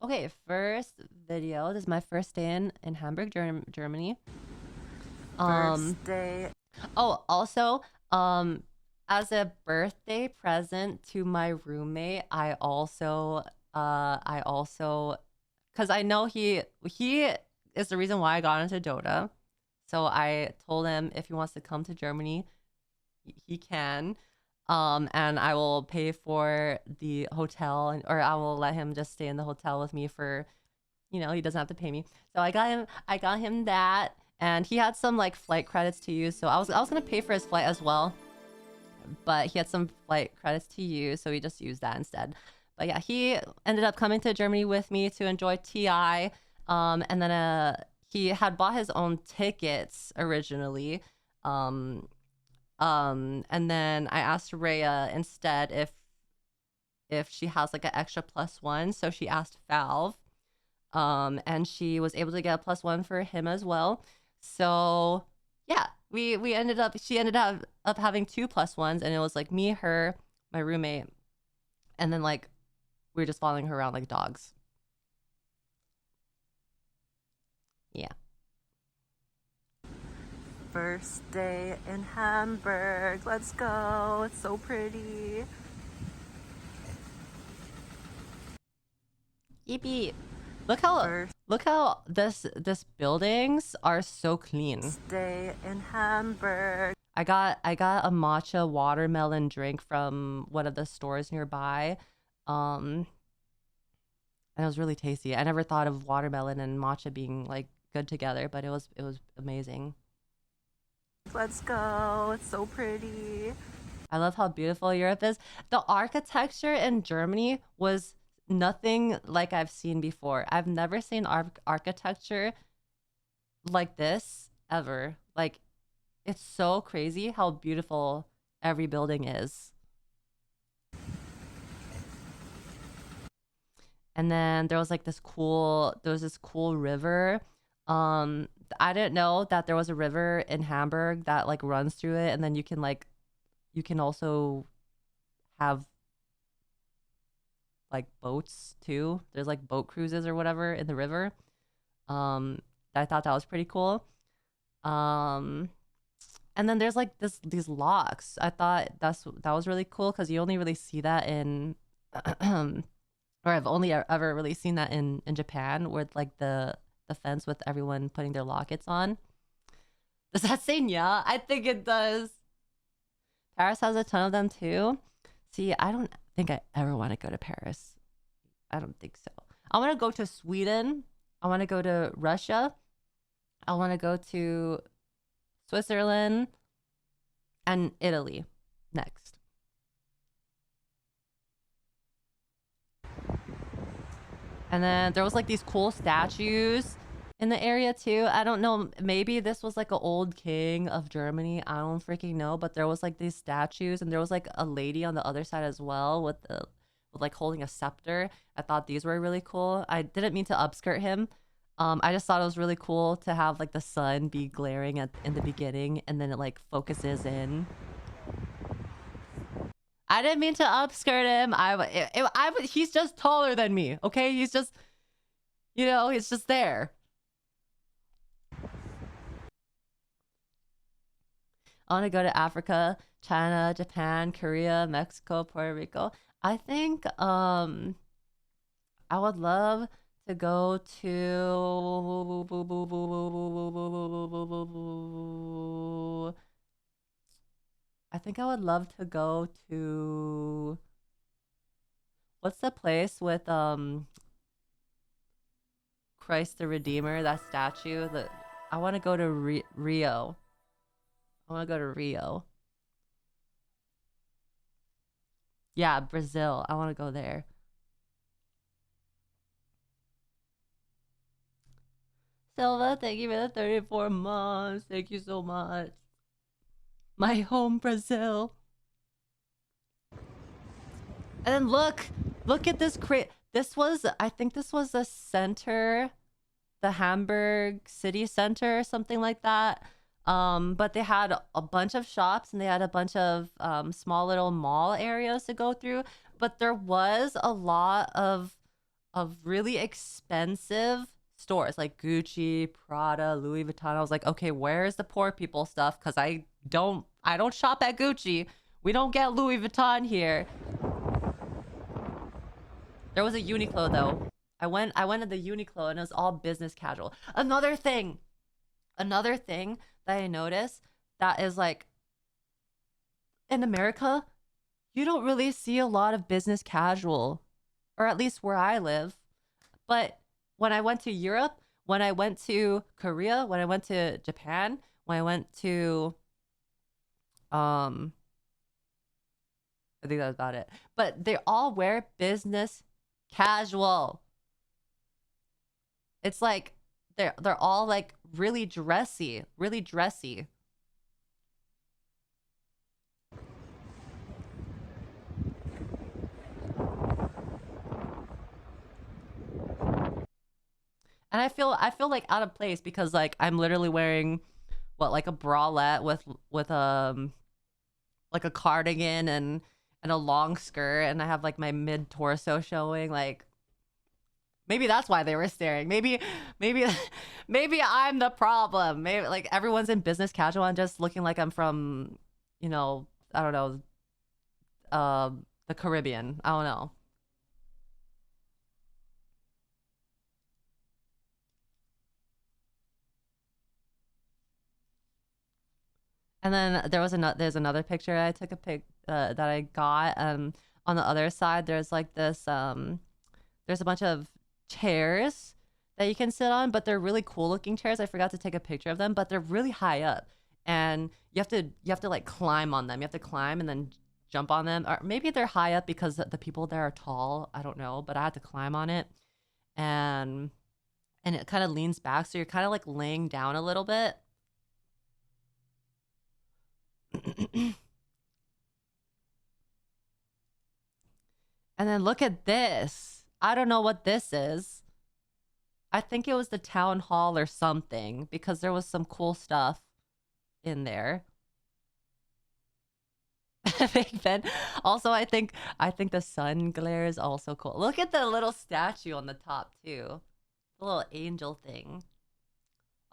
Okay, first video. This is my first day in Hamburg, Germany. Um, First day. oh, also, as a birthday present to my roommate, I also, because I know he is the reason why I got into Dota. So I told him if he wants to come to Germany, he can. And I will pay for the hotel, or I will let him just stay in the hotel with me for, he doesn't have to pay me. So I got him that, and he had some like flight credits to use. So I was gonna pay for his flight as well, but he had some flight credits to use, so he just used that instead. But yeah, he ended up coming to Germany with me to enjoy TI. And then he had bought his own tickets originally. Um, and then I asked Rhea instead if she has like an extra +1, so she asked Valve. And she was able to get a +1 for him as well. So yeah, we ended up she ended up having two +1s, and it was like me, her, my roommate, and then like we were just following her around like dogs. Yeah. First day in Hamburg. Let's go. It's so pretty. Yippee. Look how First this buildings are so clean. day in Hamburg. I got a matcha watermelon drink from one of the stores nearby. Um and it was really tasty. I never thought of watermelon and matcha being like good together, but it was amazing. Let's go. It's so pretty. I love how beautiful Europe is. The architecture in Germany was nothing like I've seen before. I've never seen architecture like this ever. Like, it's so crazy how beautiful every building is. And then there was this cool river. Um, I didn't know that there was a river in Hamburg that like runs through it, and then you can also have like boats too. There's like boat cruises or whatever in the river. Um, I thought that was pretty cool. Um, and then there's like these locks. I thought that was really cool because you only really see that in, or I've only ever really seen that in Japan, with like the fence with everyone putting their lockets on. Does that say yeah? I think it does. Paris has a ton of them too. See, I don't think I ever want to go to Paris. I don't think so. I want to go to Sweden. I want to go to Russia. I want to go to Switzerland and Italy next. And then there was like these cool statues in the area too. I don't know. Maybe this was like an old king of Germany. I don't freaking know. But there was like these statues, and there was like a lady on the other side as well with like holding a scepter. I thought these were really cool. I didn't mean to upskirt him. I just thought it was really cool to have like the sun be glaring in the beginning, and then it like focuses in. I didn't mean to upskirt him. He's just taller than me. Okay, he's just, he's just there. I want to go to Africa, China, Japan, Korea, Mexico, Puerto Rico. I think I would love to go to. I think I would love to go to, what's the place with Christ the Redeemer, that statue? I want to go to Rio. I want to go to Rio. Yeah, Brazil. I want to go there. Silva, thank you for the 34 months. Thank you so much. My home, Brazil. And then look at this I think this was the center, the Hamburg city center, something like that. But they had a bunch of shops, and they had a bunch of small little mall areas to go through. But there was a lot of of really expensive stores like Gucci, Prada, Louis Vuitton. I was like, okay, where's the poor people stuff? Because I don't shop at Gucci. We don't get Louis Vuitton here. There was a Uniqlo though. I went to the Uniqlo and it was all business casual. Another thing that I noticed that is like in America, you don't really see a lot of business casual, or at least where I live. But when I went to Europe, when I went to Korea, when I went to Japan, when I went to um I think that's about it. But they all wear business casual. It's like they're all like really dressy, really dressy. And I feel like out of place because like I'm literally wearing what, like a bralette with like a cardigan and a long skirt, and I have like my mid torso showing. Like maybe that's why they were staring. Maybe maybe I'm the problem. Maybe like everyone's in business casual and just looking like I'm from, I don't know, the Caribbean. I don't know. And then there's another picture I took that I got. On the other side there's like this there's a bunch of chairs that you can sit on, but they're really cool looking chairs. I forgot to take a picture of them, but they're really high up, and you have to like climb on them. You have to climb and then jump on them, or maybe they're high up because the people there are tall. I don't know, but I had to climb on it, and it kind of leans back, so you're kind of like laying down a little bit. And then look at this. I don't know what this is. I think it was the town hall or something because there was some cool stuff in there. Big Ben. Also, I think the sun glare is also cool. Look at the little statue on the top too. The little angel thing.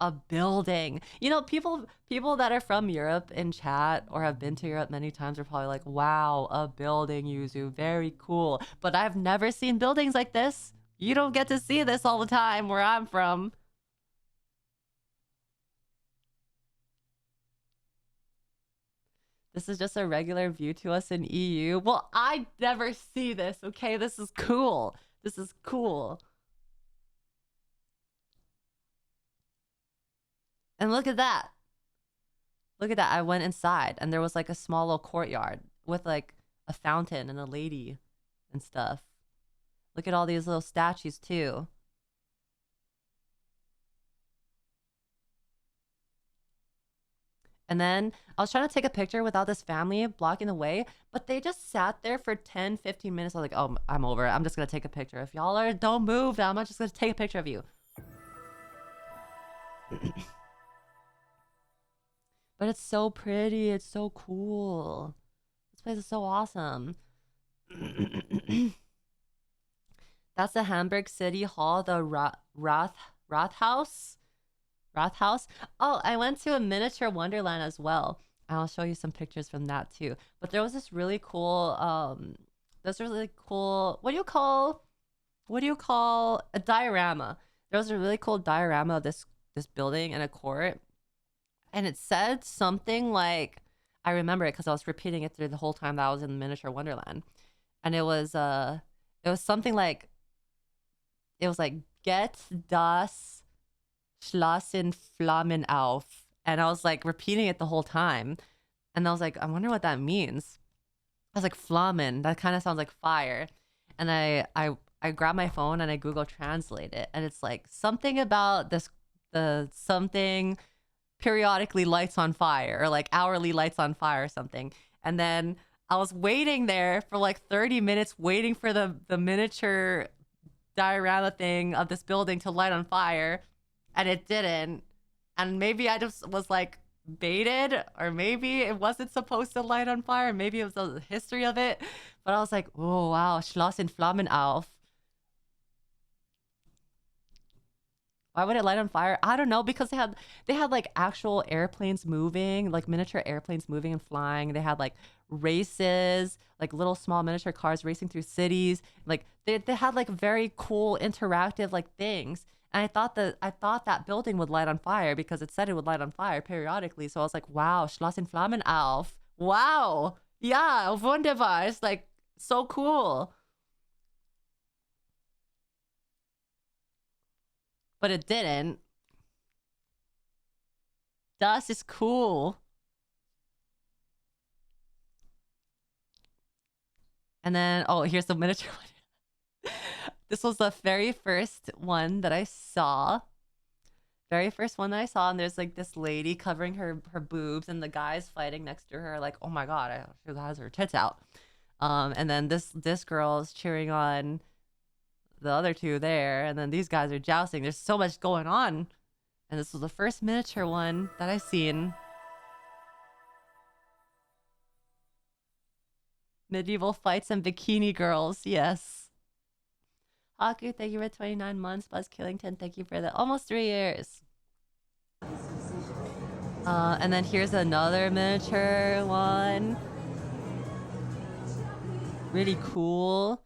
A building. People that are from Europe in chat or have been to Europe many times are probably like, "Wow, a building, Yuzu, very cool." But I've never seen buildings like this. You don't get to see this all the time where I'm from. This is just a regular view to us in EU. Well, I never see this, okay? This is cool. This is cool. And look at that. Look at that. I went inside and there was like a small little courtyard with like a fountain and a lady and stuff. Look at all these little statues too. And then I was trying to take a picture without this family blocking the way, but they just sat there for 10, 15 minutes. I was like, oh, I'm over it. I'm just going to take a picture. If y'all are, don't move. I'm not just going to take a picture of you. But it's so pretty. It's so cool. This place is so awesome. That's the Hamburg City Hall, the Rathaus. Rathaus. Oh, I went to a miniature Wonderland as well. I'll show you some pictures from that too. But there was this really cool, what do you call a diorama? There was a really cool diorama of this building and a court, and it said something like, I remember it because I was repeating it through the whole time that I was in the miniature Wonderland, and it was something like, it was like, get das Schloss in Flammen auf. And I was like repeating it the whole time. And I was like, I wonder what that means. I was like, Flammen, that kind of sounds like fire. And I grabbed my phone and I Google Translate it. And it's like something about the something periodically lights on fire, or like hourly lights on fire or something. And then I was waiting there for like 30 minutes waiting for the miniature diorama thing of this building to light on fire, and it didn't. And maybe I just was like baited, or maybe it wasn't supposed to light on fire. Maybe it was the history of it. But I was like, oh wow, Schloss in Flammen auf. Why would it light on fire? I don't know, because they had like actual airplanes moving, like miniature airplanes moving and flying. They had like races, like little small miniature cars racing through cities. Like they had like very cool interactive like things. And I thought that building would light on fire because it said it would light on fire periodically. So I was like, wow, Schloss in Flammen auf. Wow. Yeah, wunderbar. It's like so cool. But it didn't. Das is cool. And then, oh, here's the miniature one. This was the very first one that I saw. Very first one that I saw, and there's like this lady covering her boobs, and the guy's fighting next to her, like, oh my god, she has her tits out. And then this girl is cheering on the other two there, and then these guys are jousting. There's so much going on, and this was the first miniature one that I seen. Medieval fights and bikini girls, yes. Haku, thank you for 29 months. Buzz Killington, thank you for the almost 3 years. And then here's another miniature one. Really cool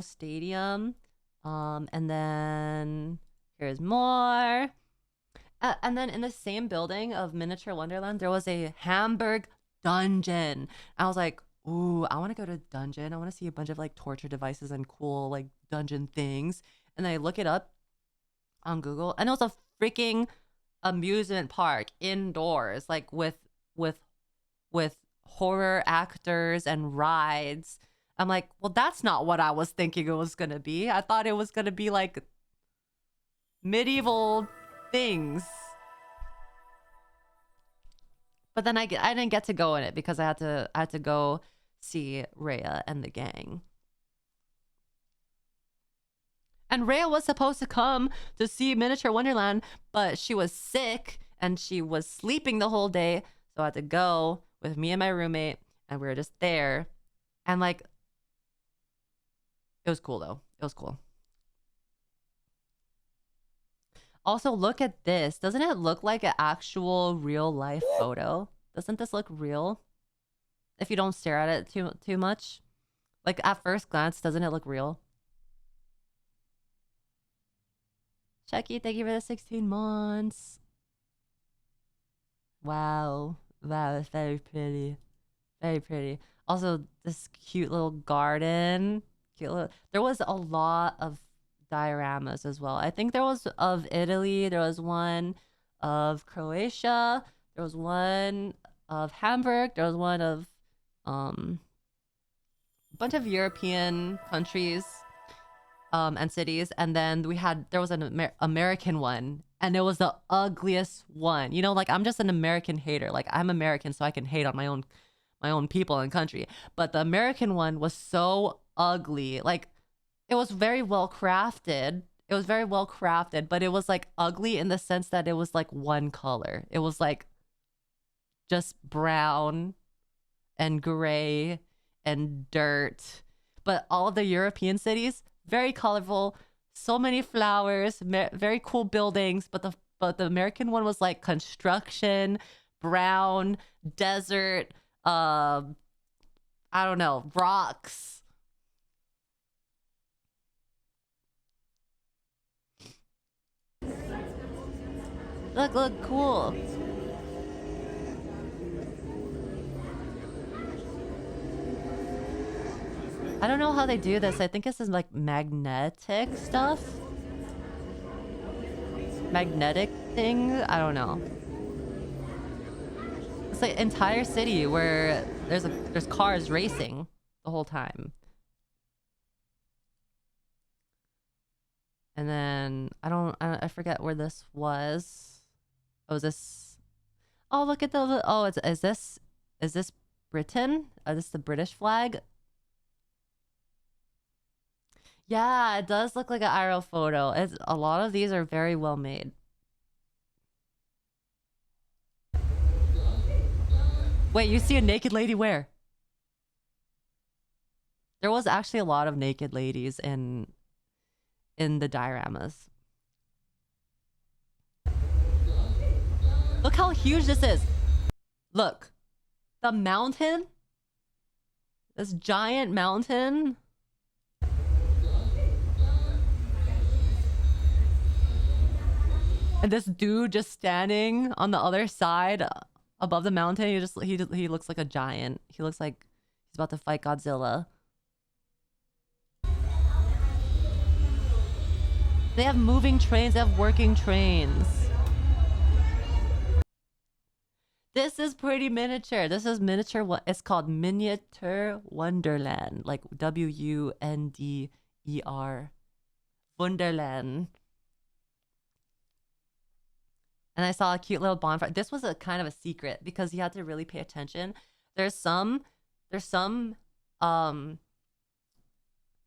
stadium. And then here's more. And then in the same building of Miniature Wonderland, there was a Hamburg dungeon. I was like, ooh, I want to go to a dungeon. I want to see a bunch of like torture devices and cool like dungeon things. And then I look it up on Google, and it was a freaking amusement park indoors, like with horror actors and rides. I'm like, well, that's not what I was thinking it was gonna be. I thought it was gonna be like medieval things. But then I didn't get to go in it because I had to go see Rhea and the gang. And Rhea was supposed to come to see Miniature Wonderland, but she was sick and she was sleeping the whole day. So I had to go with me and my roommate, and we were just there. And like, it was cool though. It was cool. Also, look at this. Doesn't it look like an actual real life photo? Doesn't this look real? If you don't stare at it too much. Like at first glance, doesn't it look real? Chucky, thank you for the 16 months. Wow. Wow, it's very pretty. Very pretty. Also, this cute little garden. There was a lot of dioramas as well. I think there was of Italy. There was one of Croatia. There was one of Hamburg. There was one of a bunch of European countries and cities. And then there was an American one, and it was the ugliest one. You know, like I'm just an American hater. Like I'm American, so I can hate on my own people and country. But the American one was so ugly. Like it was very well crafted. It was very well crafted, but it was like ugly in the sense that it was like one color. It was like just brown and gray and dirt. But all of the European cities, very colorful, so many flowers, very cool buildings. But the American one was like construction, brown, desert, I don't know, rocks. Look, cool. I don't know how they do this. I think this is like magnetic stuff. Magnetic thing? I don't know. It's like entire city where there's cars racing the whole time. And then I forget where this was. Oh, is this? Oh, look at the. Oh, is this Britain? Is this the British flag? Yeah, it does look like an IRL photo. A lot of these are very well made. Wait, you see a naked lady where? There was actually a lot of naked ladies in the dioramas. Look how huge this is. Look. The mountain. This giant mountain. And this dude just standing on the other side above the mountain. He looks like a giant. He looks like he's about to fight Godzilla. They have moving trains, they have working trains. This is pretty miniature. This is miniature. It's called Miniature Wonderland. Like WUNDER. Wonderland. And I saw a cute little bonfire. This was a kind of a secret because you had to really pay attention. There's some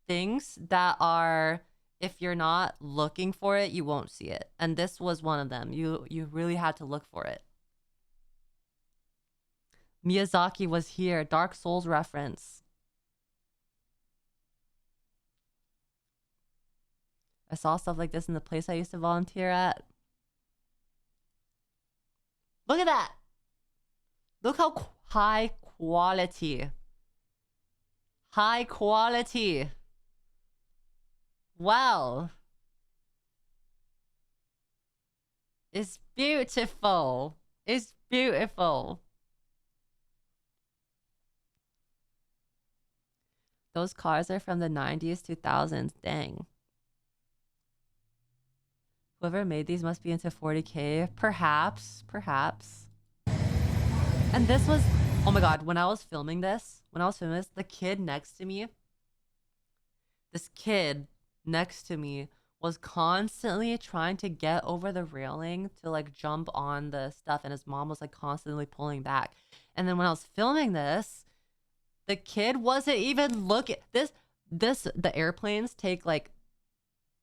things that are, if you're not looking for it, you won't see it. And this was one of them. You really had to look for it. Miyazaki was here. Dark Souls reference. I saw stuff like this in the place I used to volunteer at. Look at that. Look how high quality. High quality. Wow. It's beautiful. It's beautiful. Those cars are from the 90s, 2000s. Dang. Whoever made these must be into 40K. Perhaps. Perhaps. And this was... Oh my god, when I was filming this, the kid next to me... This kid next to me was constantly trying to get over the railing to like jump on the stuff, and his mom was like constantly pulling back. And then when I was filming this, the kid wasn't even looking. The airplanes take like,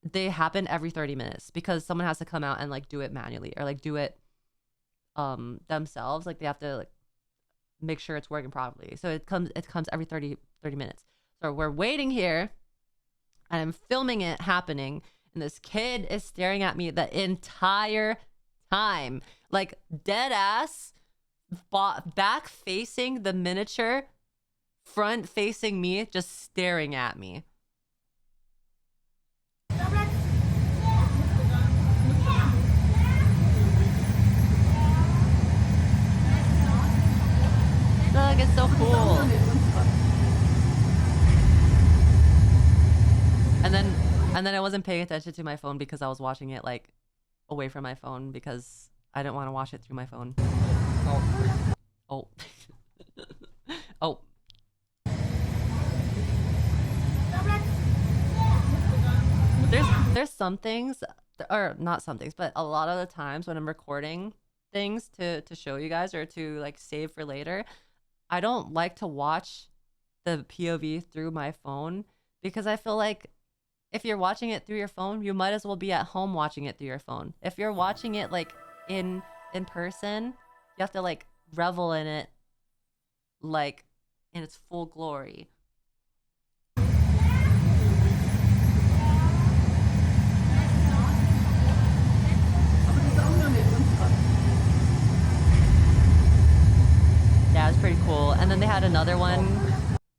they happen every 30 minutes because someone has to come out and like do it manually or like do it themselves. Like they have to like make sure it's working properly. So it comes every 30 minutes. So we're waiting here and I'm filming it happening, and this kid is staring at me the entire time, like dead ass, back facing the miniature, front facing me, just staring at me. Look, it's so cool. And then I wasn't paying attention to my phone because I was watching it like away from my phone because I didn't want to watch it through my phone. Oh. Oh. There's some things, or not some things, but a lot of the times when I'm recording things to show you guys or to like save for later, I don't like to watch the POV through my phone because I feel like if you're watching it through your phone, you might as well be at home watching it through your phone. If you're watching it like in person, you have to like revel in it like in its full glory. Yeah, it's pretty cool. And then they had another one,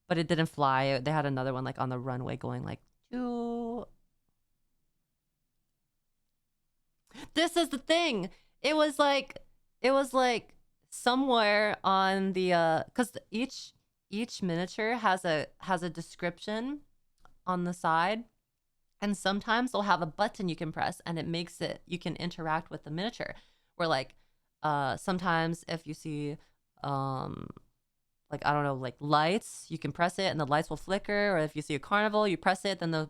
but it didn't fly. They had another one like on the runway going like, to... This is the thing. It was like somewhere on the because each miniature has a description on the side, and sometimes they'll have a button you can press and it makes it, you can interact with the miniature, where like sometimes if you see like, I don't know, like lights, you can press it and the lights will flicker, or if you see a carnival, you press it, then the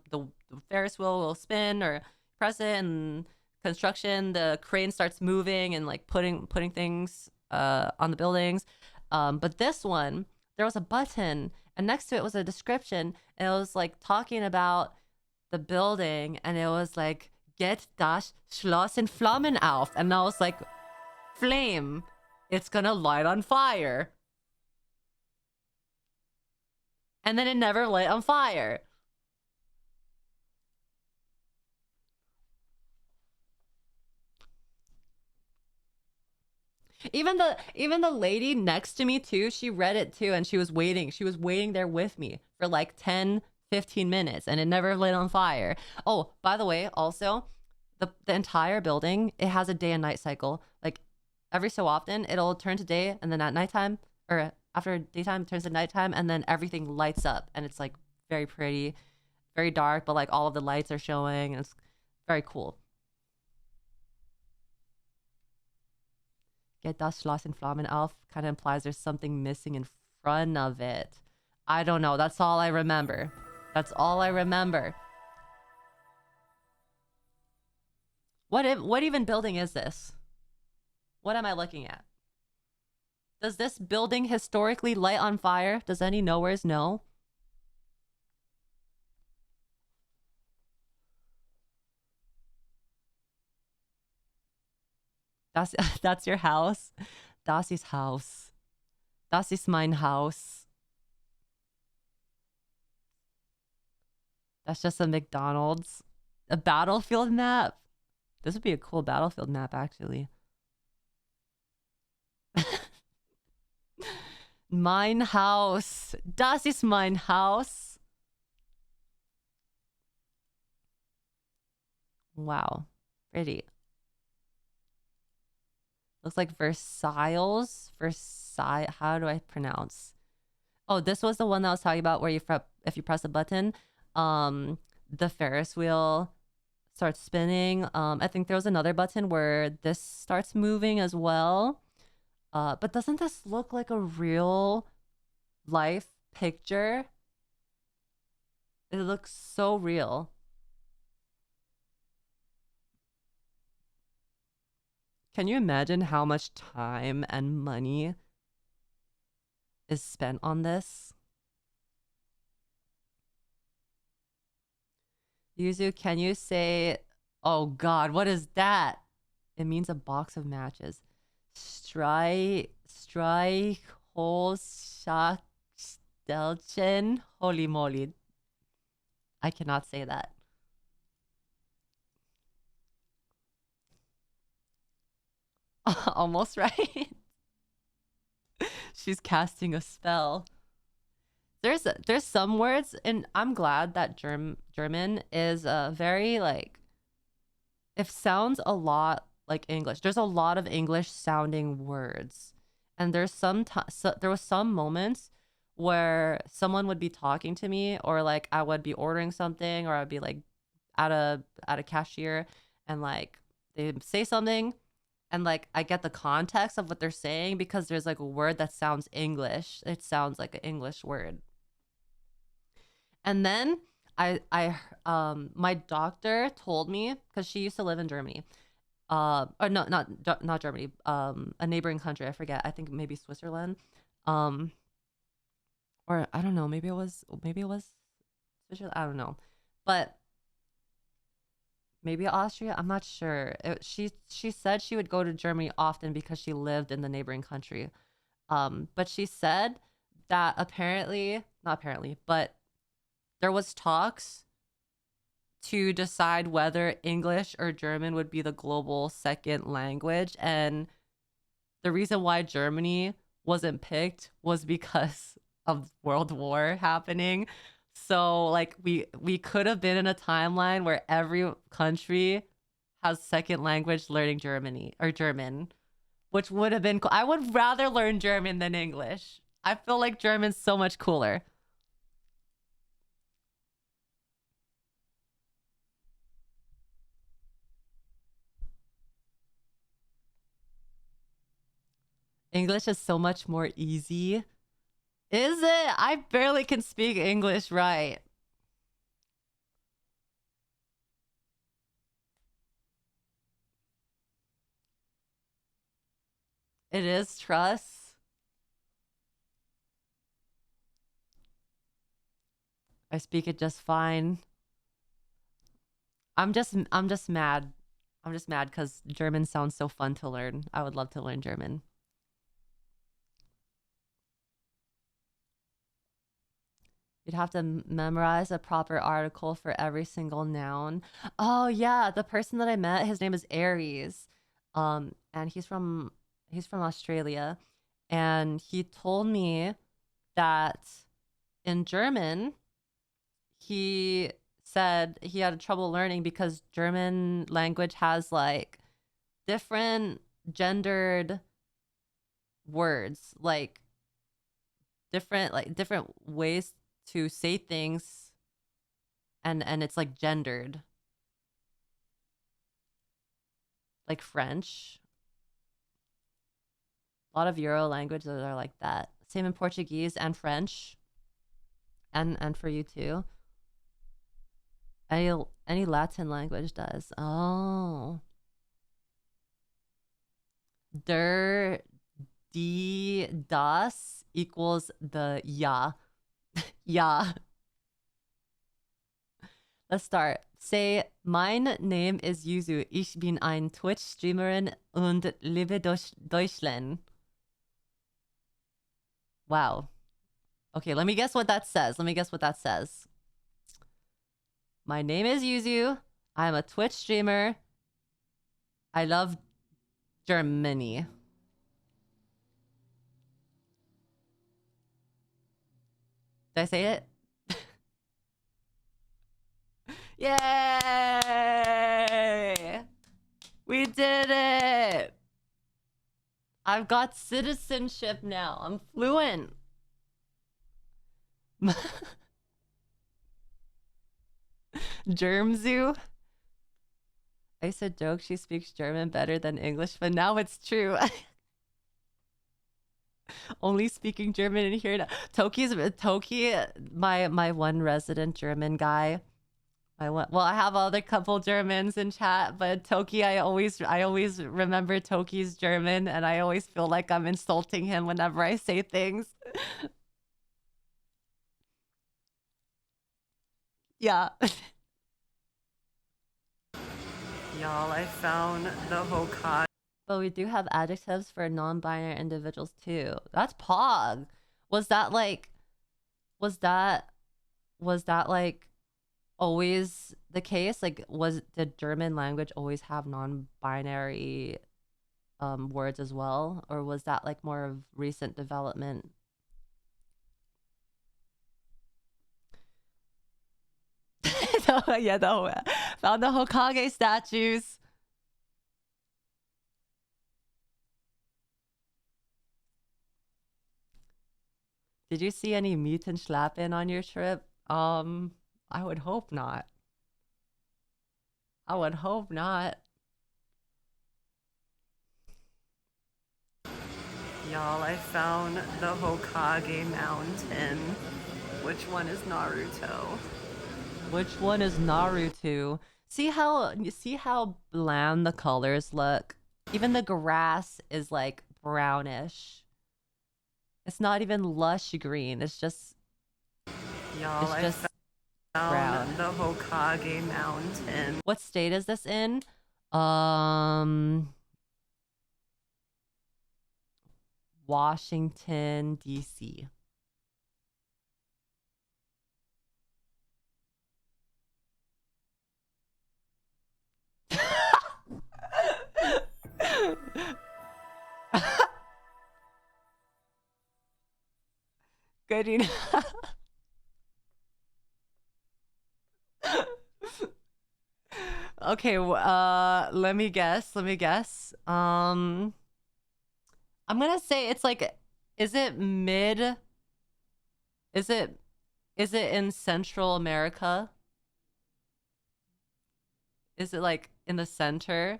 Ferris wheel will spin, or press it and construction, the crane starts moving and like putting things on the buildings. But this one, there was a button and next to it was a description, and it was like talking about the building, and it was like, get das Schloss in Flammen auf. And I was like, flame, it's gonna light on fire. And then it never lit on fire. Even the lady next to me too, she read it too, and she was waiting. She was waiting there with me for like 10, 15 minutes, and it never lit on fire. Oh, by the way, also, the entire building, it has a day and night cycle. Like every so often, it'll turn to day, and then at nighttime, or after daytime, it turns to nighttime, and then everything lights up, and it's like very pretty, very dark, but like all of the lights are showing, and it's very cool. Get das Schloss in Flammen auf kind of implies there's something missing in front of it. I don't know. That's all I remember. That's all I remember. What even building is this? What am I looking at? Does this building historically light on fire? Does any knowers know? That's that's your house. Das ist Haus. Das ist mein Haus. That's just a McDonald's. A battlefield map. This would be a cool battlefield map, actually. Mein Haus. Das ist mein Haus. Wow. Pretty. Looks like Versailles. Versailles. How do I pronounce? Oh, this was the one that I was talking about where if you press a button, the Ferris wheel starts spinning. I think there was another button where this starts moving as well. But doesn't this look like a real life picture? It looks so real. Can you imagine how much time and money is spent on this? Yuzu, can you say, oh God, what is that? It means a box of matches. Hole, shock, stelchen. Holy moly. I cannot say that. Almost right. She's casting a spell. There's some words, and I'm glad that German is very like, it sounds a lot like English. There's a lot of English sounding words, and there's there was some moments where someone would be talking to me, or like I would be ordering something, or I'd be like at a cashier, and like they say something, and like I get the context of what they're saying because there's like a word that sounds English. It sounds like an English word. And then my doctor told me, because she used to live in Germany, or no, not Germany, a neighboring country. I forget. I think maybe Switzerland, or I don't know. Maybe it was Switzerland. I don't know, but maybe Austria. I'm not sure. She said she would go to Germany often because she lived in the neighboring country. But she said that not apparently, but there was talks to decide whether English or German would be the global second language. And the reason why Germany wasn't picked was because of World War happening. So like we could have been in a timeline where every country has second language learning German, which would have been cool. I would rather learn German than English. I feel like German's so much cooler. English is so much more easy. Is it? I barely can speak English right. It is trust. I speak it just fine. I'm just mad. I'm just mad because German sounds so fun to learn. I would love to learn German. You'd have to memorize a proper article for every single noun. Oh yeah, the person that I met, his name is Aries. And He's from Australia, and he told me that in German, he said he had trouble learning because German language has like different gendered words, like different ways to say things, and it's like gendered, like French. A lot of Euro languages are like that. Same in Portuguese and French, and for you too. Any Latin language does. Oh, der, die, das equals the ja. Ja. Let's start. Say, mein name is Yuzu. Ich bin ein Twitch-Streamerin und lebe Deutschland. Wow. Okay, let me guess what that says. My name is Yuzu. I'm a Twitch streamer. I love Germany. Did I say it? Yay! We did it! I've got citizenship now. I'm fluent. Germ Zoo? I used to joke she speaks German better than English, but now it's true. Only speaking German in here now. Toki, my one resident German guy. I have other couple Germans in chat, but Toki, I always remember Toki's German, and I always feel like I'm insulting him whenever I say things. Yeah. Y'all, I found the Hokage. But we do have adjectives for non-binary individuals too. That's pog. Was that like always the case? Like, did German language always have non-binary words as well, or was that like more of recent development? Yeah, found the Hokage statues. Did you see any mutant Schlappen on your trip? I would hope not. I would hope not. Y'all, I found the Hokage mountain. Which one is Naruto? Which one is Naruto? See how bland the colors look? Even the grass is like brownish. It's not even lush green. It's just Y'all, I found brown. the Hokage mountain. What state is this in? Washington, D.C. Good enough. Okay, let me guess. I'm gonna say it's like, is it in Central America? Is it like in the center?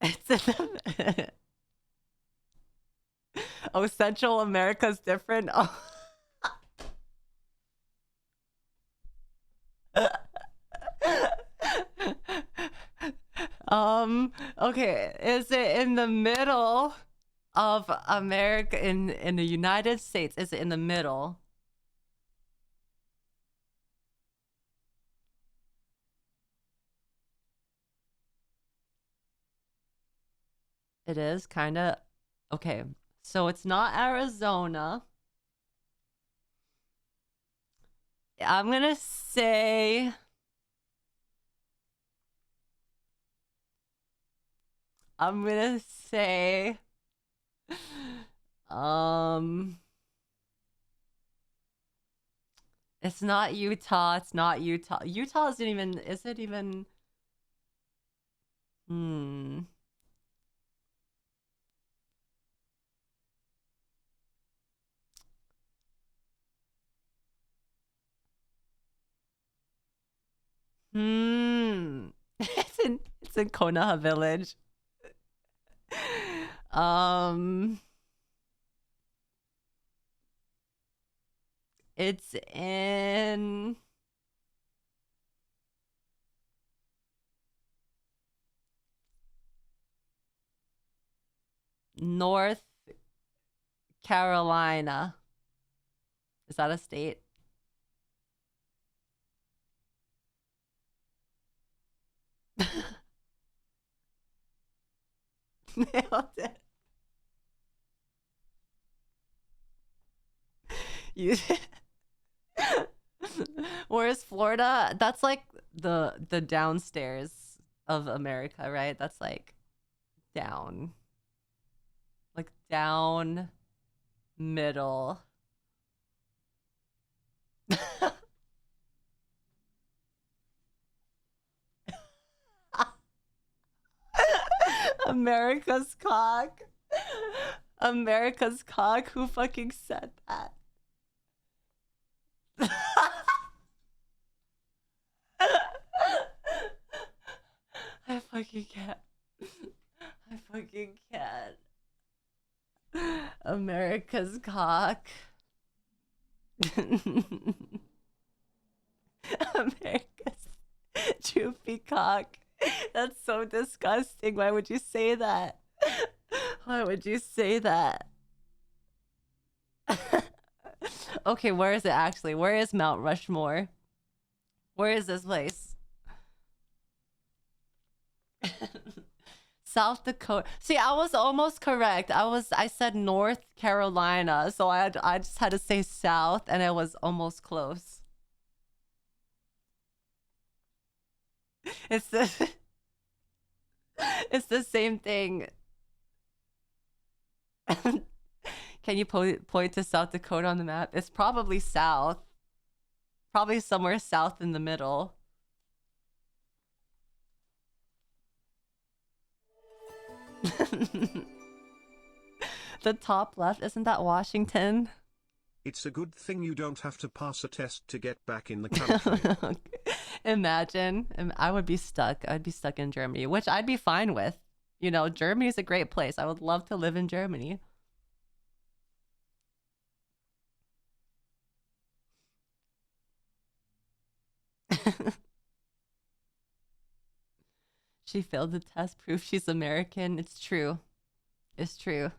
It's in the... Oh, Central America's different? Oh. Okay, is it in the middle of America, in the United States? Is it in the middle? It is kind of okay. So it's not Arizona. I'm gonna say I'm gonna say um it's not Utah. It's not Utah. Utah isn't even, is it even? Hmm. Hmm. It's in Konoha Village. Um it's in North Carolina. Is that a state? Nailed it. You Whereas Florida, that's like the downstairs of America, right? That's like down. Like down middle. America's cock. America's cock. Who fucking said that? I fucking can't. I fucking can't. America's cock. America's droopy cock. That's so disgusting. Why would you say that? Why would you say that? Okay, where is it actually? Where is Mount Rushmore? Where is this place? South Dakota. See, I was almost correct. I said North Carolina, so I just had to say South, and it was almost close. It's the it's the same thing. Can you point to South Dakota on the map? It's probably south. Probably somewhere south in the middle. The top left, isn't that Washington? It's a good thing you don't have to pass a test to get back in the country. Imagine, I would be stuck. I'd be stuck in Germany, which I'd be fine with. You know, Germany's a great place. I would love to live in Germany. She failed the test, proof she's American. It's true. It's true.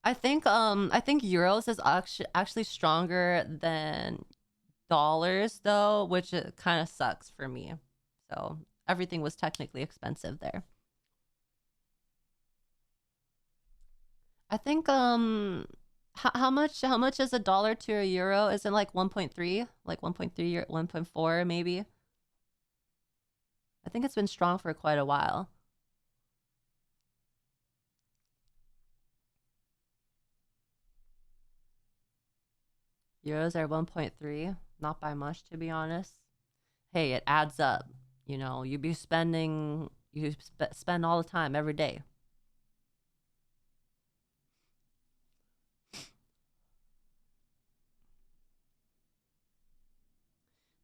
I think euros is actually stronger than dollars though, which kind of sucks for me. So everything was technically expensive there. I think how much is a dollar to a euro? Is it like 1.3? Like 1.3 or 1.4 maybe? I think it's been strong for quite a while. Euros are 1.3, not by much to be honest. Hey, it adds up. You know, you spend all the time every day.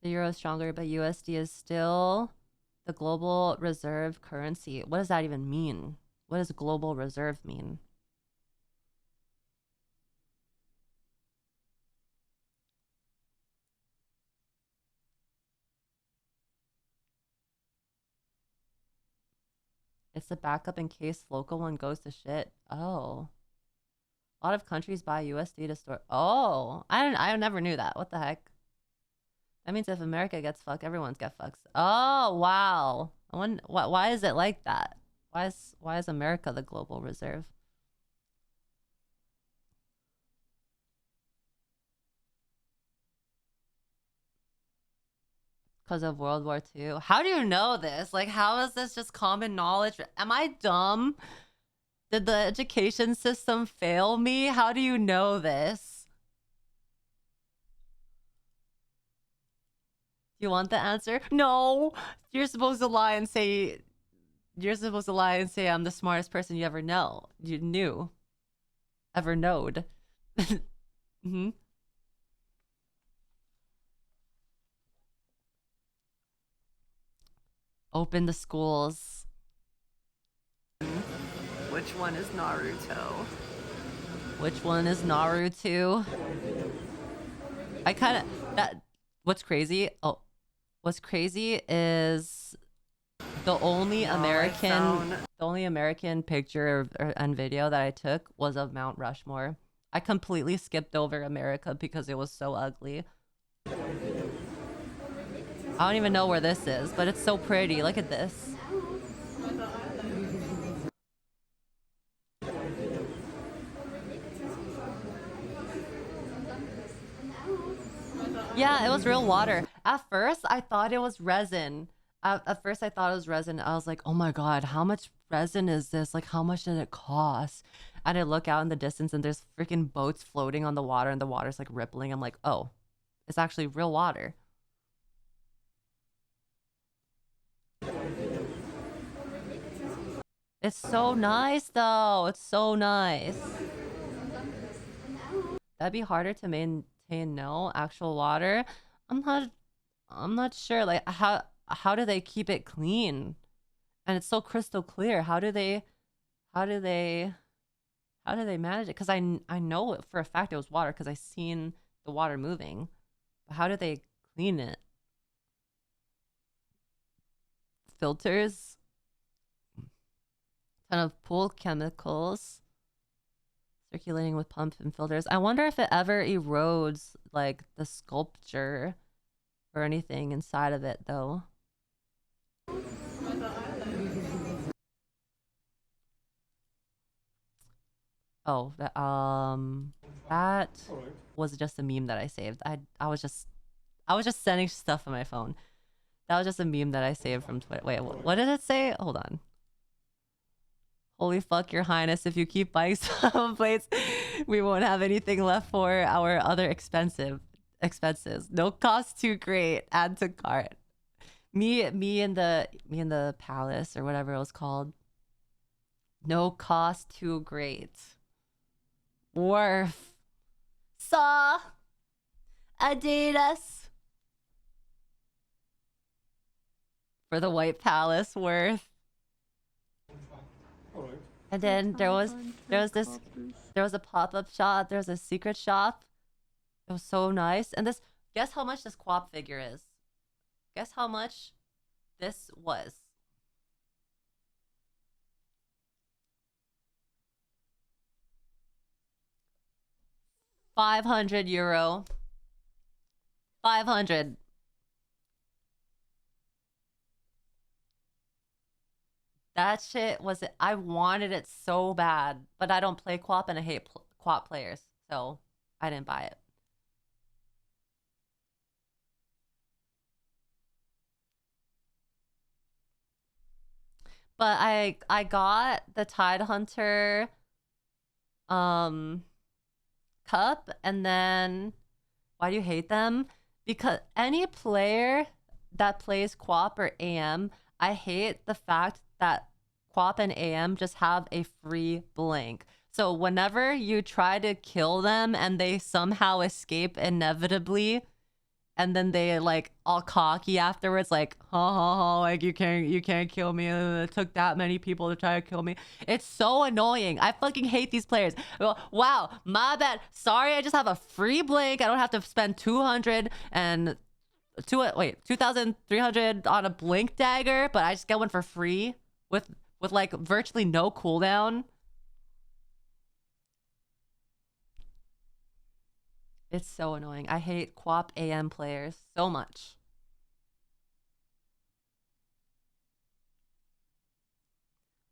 The euro is stronger, but USD is still the global reserve currency. What does that even mean? What does global reserve mean? It's a backup in case local one goes to shit. Oh. A lot of countries buy USD to store. Oh, I never knew that. What the heck? That means if America gets fucked, everyone's got fucked. Oh, wow. Why is it like that? Why is America the global reserve? because of World War II. How do you know this? Like, how is this just common knowledge? Am I dumb? Did the education system fail me? How do you know this? Do you want the answer? No. You're supposed to lie and say I'm the smartest person you ever know. You knew. Ever knowed. Mm-hmm. Open the schools. Which one is Naruto? Which one is Naruto? I kind of that. What's crazy? Oh, what's crazy is the only American picture and video that I took was of Mount Rushmore. I completely skipped over America because it was so ugly. I don't even know where this is, but it's so pretty. Look at this. Yeah, it was real water. At first, I thought it was resin. At first, I thought it was resin. I was like, oh my God, how much resin is this? Like, how much did it cost? And I look out in the distance and there's freaking boats floating on the water and the water's like rippling. I'm like, oh, it's actually real water. It's so nice though. It's so nice. That'd be harder to maintain, no? Actual water? I'm not sure. Like how do they keep it clean? And it's so crystal clear. How do they manage it? Because I know for a fact it was water because I seen the water moving. But how do they clean it? Filters? Ton of pool chemicals circulating with pumps and filters. I wonder if it ever erodes like the sculpture or anything inside of it though. Oh, that was just a meme that I saved. I was just sending stuff on my phone. That was just a meme that I saved from Twitter. Wait, what did it say? Hold on. Holy fuck, your highness, if you keep buying some plates, we won't have anything left for our other expenses. No cost too great. Add to cart. Me and the palace or whatever it was called. No cost too great. Worth. Saw. Adidas. For the White Palace, worth. And then there was a pop-up shop, there was a secret shop. It was so nice. And this, guess how much this Quap figure is? Guess how much this was? €500. 500. That shit was it. I wanted it so bad, but I don't play Quap and I hate Quap players, so I didn't buy it. But I got the Tide Hunter cup, and then why do you hate them? Because any player that plays Quap or AM, I hate the fact that Quap and AM just have a free blink. So whenever you try to kill them and they somehow escape inevitably, and then they like all cocky afterwards, like ha ha ha, like you can't kill me. It took that many people to try to kill me. It's so annoying. I fucking hate these players. Wow, my bad. Sorry, I just have a free blink. I don't have to spend 2,300 on a blink dagger, but I just get one for free with like virtually no cooldown. It's so annoying. I hate Quap AM players so much.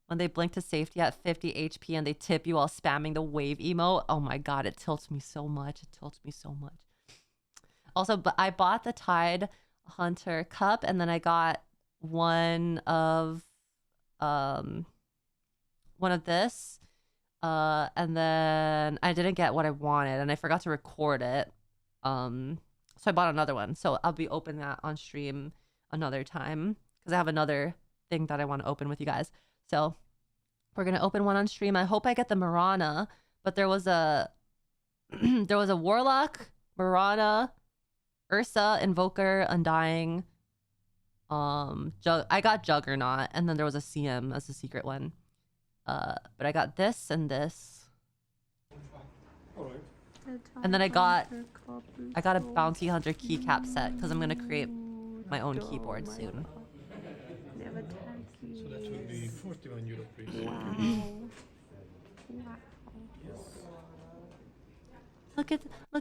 When they blink to safety at 50 HP and they tip you while spamming the wave emote. Oh my god, it tilts me so much. It tilts me so much. Also, but I bought the Tide Hunter cup, and then I got one of this. And then I didn't get what I wanted, and I forgot to record it. So I bought another one. So I'll be opening that on stream another time because I have another thing that I want to open with you guys. So we're gonna open one on stream. I hope I get the Marana, but there was a there was a Warlock, Marana, Ursa, Invoker, Undying. I got Juggernaut, and then there was a CM as a secret one. But I got this and this. And then I got a Bounty Hunter keycap set because I'm gonna create my own keyboard soon. So that would be 41 euro, please. Look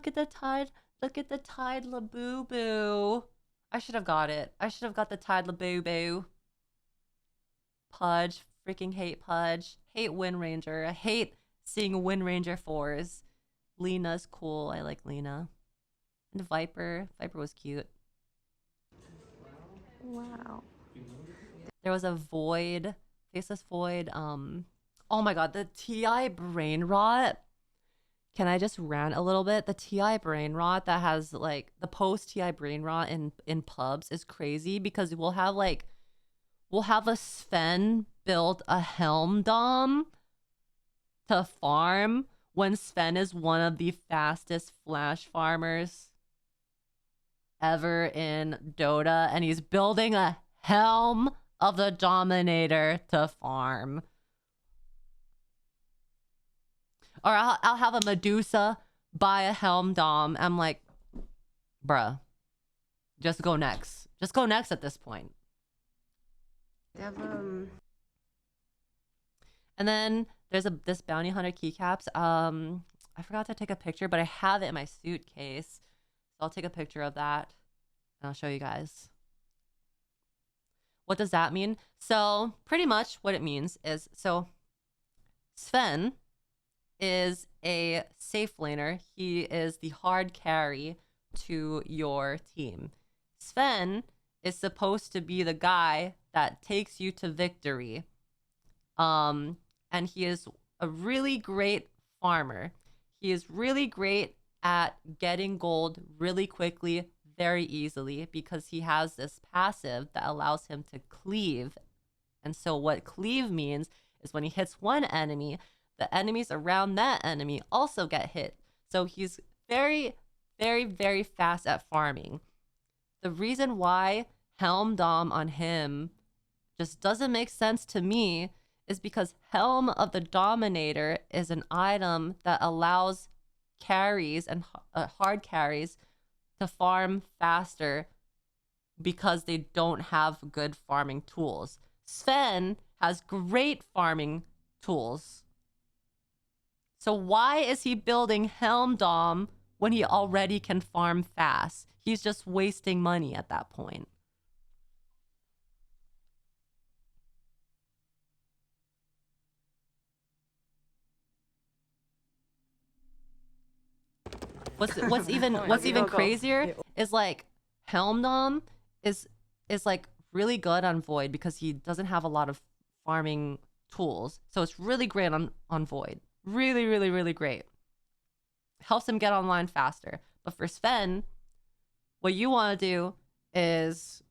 at the Tide. Look at the Tide Labubu. I should have got it. I should have got the Tide Labubu. Pudge. Freaking hate Pudge. Hate Wind Ranger. I hate seeing Wind Ranger 4s. Lena's cool. I like Lena. And Viper. Viper was cute. Wow. There was a Void. Faceless Void. Oh my god, the TI Brain Rot. Can I just rant a little bit? The TI Brain Rot that has like the post TI Brain Rot in pubs is crazy because we'll have a Sven build a Helm Dom to farm when Sven is one of the fastest flash farmers ever in Dota, and he's building a Helm of the Dominator to farm. Or I'll have a Medusa buy a Helm Dom. I'm like, bruh, just go next. Just go next at this point. They have And then there's this Bounty Hunter keycaps. I forgot to take a picture, but I have it in my suitcase. So I'll take a picture of that and I'll show you guys. What does that mean? So pretty much what it means is, so Sven is a safe laner. He is the hard carry to your team. Sven is supposed to be the guy that takes you to victory. And he is a really great farmer. He is really great at getting gold really quickly, very easily, because he has this passive that allows him to cleave. And so what cleave means is when he hits one enemy, the enemies around that enemy also get hit. So he's very, very, very fast at farming. The reason why Helm Dom on him just doesn't make sense to me is because Helm of the Dominator is an item that allows carries and hard carries to farm faster because they don't have good farming tools. Sven has great farming tools. So why is he building Helm Dom when he already can farm fast? He's just wasting money at that point. What's even crazier is like Helm Dom is like really good on Void because he doesn't have a lot of farming tools. So it's really great on Void. Really, really, really great. Helps him get online faster. But for Sven, what you want to do is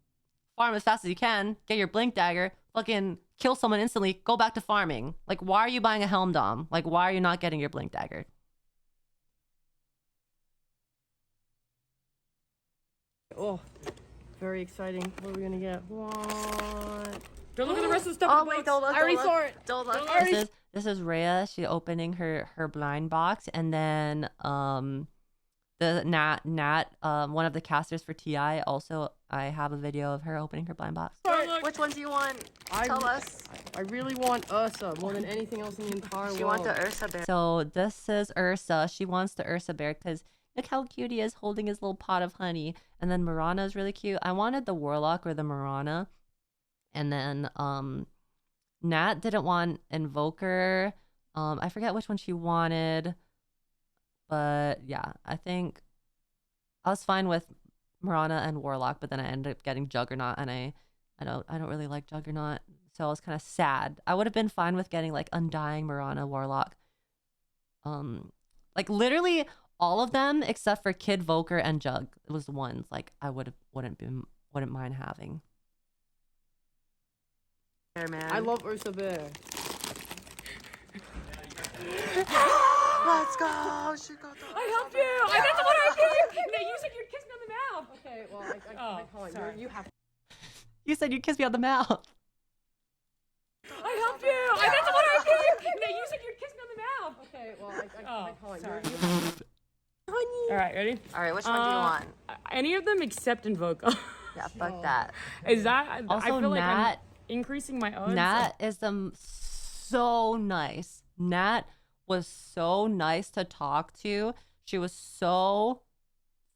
farm as fast as you can, get your Blink Dagger, fucking kill someone instantly, go back to farming. Like, why are you buying a Helm Dom? Like, why are you not getting your Blink Dagger? Oh, very exciting. What are we gonna get? What? Don't look at the rest of the stuff. Oh in the wait, box. don't look. I already don't saw look, it. Don't look. This is Rhea. She opening her blind box, and then the Nat one of the casters for TI also, I have a video of her opening her blind box. Which one do you want? Tell us. I really want Ursa more than anything else in the entire world. You want the Ursa bear. So this is Ursa. She wants the Ursa bear because look how cute he is holding his little pot of honey. And then Marana is really cute. I wanted the Warlock or the Marana. And then Nat didn't want Invoker. I forget which one she wanted. But yeah, I think I was fine with Mirana and Warlock, but then I ended up getting Juggernaut, and I don't really like Juggernaut, so I was kind of sad. I would have been fine with getting like Undying, Mirana, Warlock. Like literally all of them except for Kid Voker and Jug. It was the ones like I wouldn't mind having. There, man. I love Ursa Bear. Let's go. She got the. I helped you. That's what I did. No, you said you'd kiss me on the mouth. Okay, well, I can't. sorry. You have. You said you kissed me on the mouth. I helped you. That's what I did. No, you said you'd kiss me on the mouth. Okay, well, I can't. sorry. All right, ready? All right, which one do you want? Any of them except Invoca. Yeah, fuck that. Is that? Also, I feel like I'm Nat. increasing my odds. Nat is so nice. Nat was so nice to talk to. She was so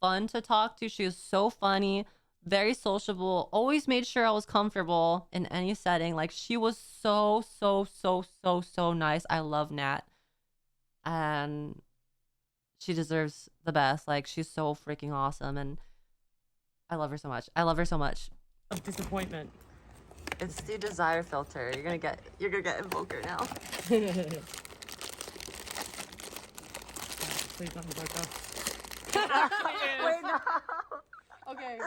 fun to talk to. She was so funny, very sociable, always made sure I was comfortable in any setting. Like she was so nice. I love Nat. And she deserves the best. Like she's so freaking awesome, and I love her so much. I love her so much. Of disappointment. It's the desire filter. You're gonna get Invoker now. Please not Invoca. Wait, no. Okay.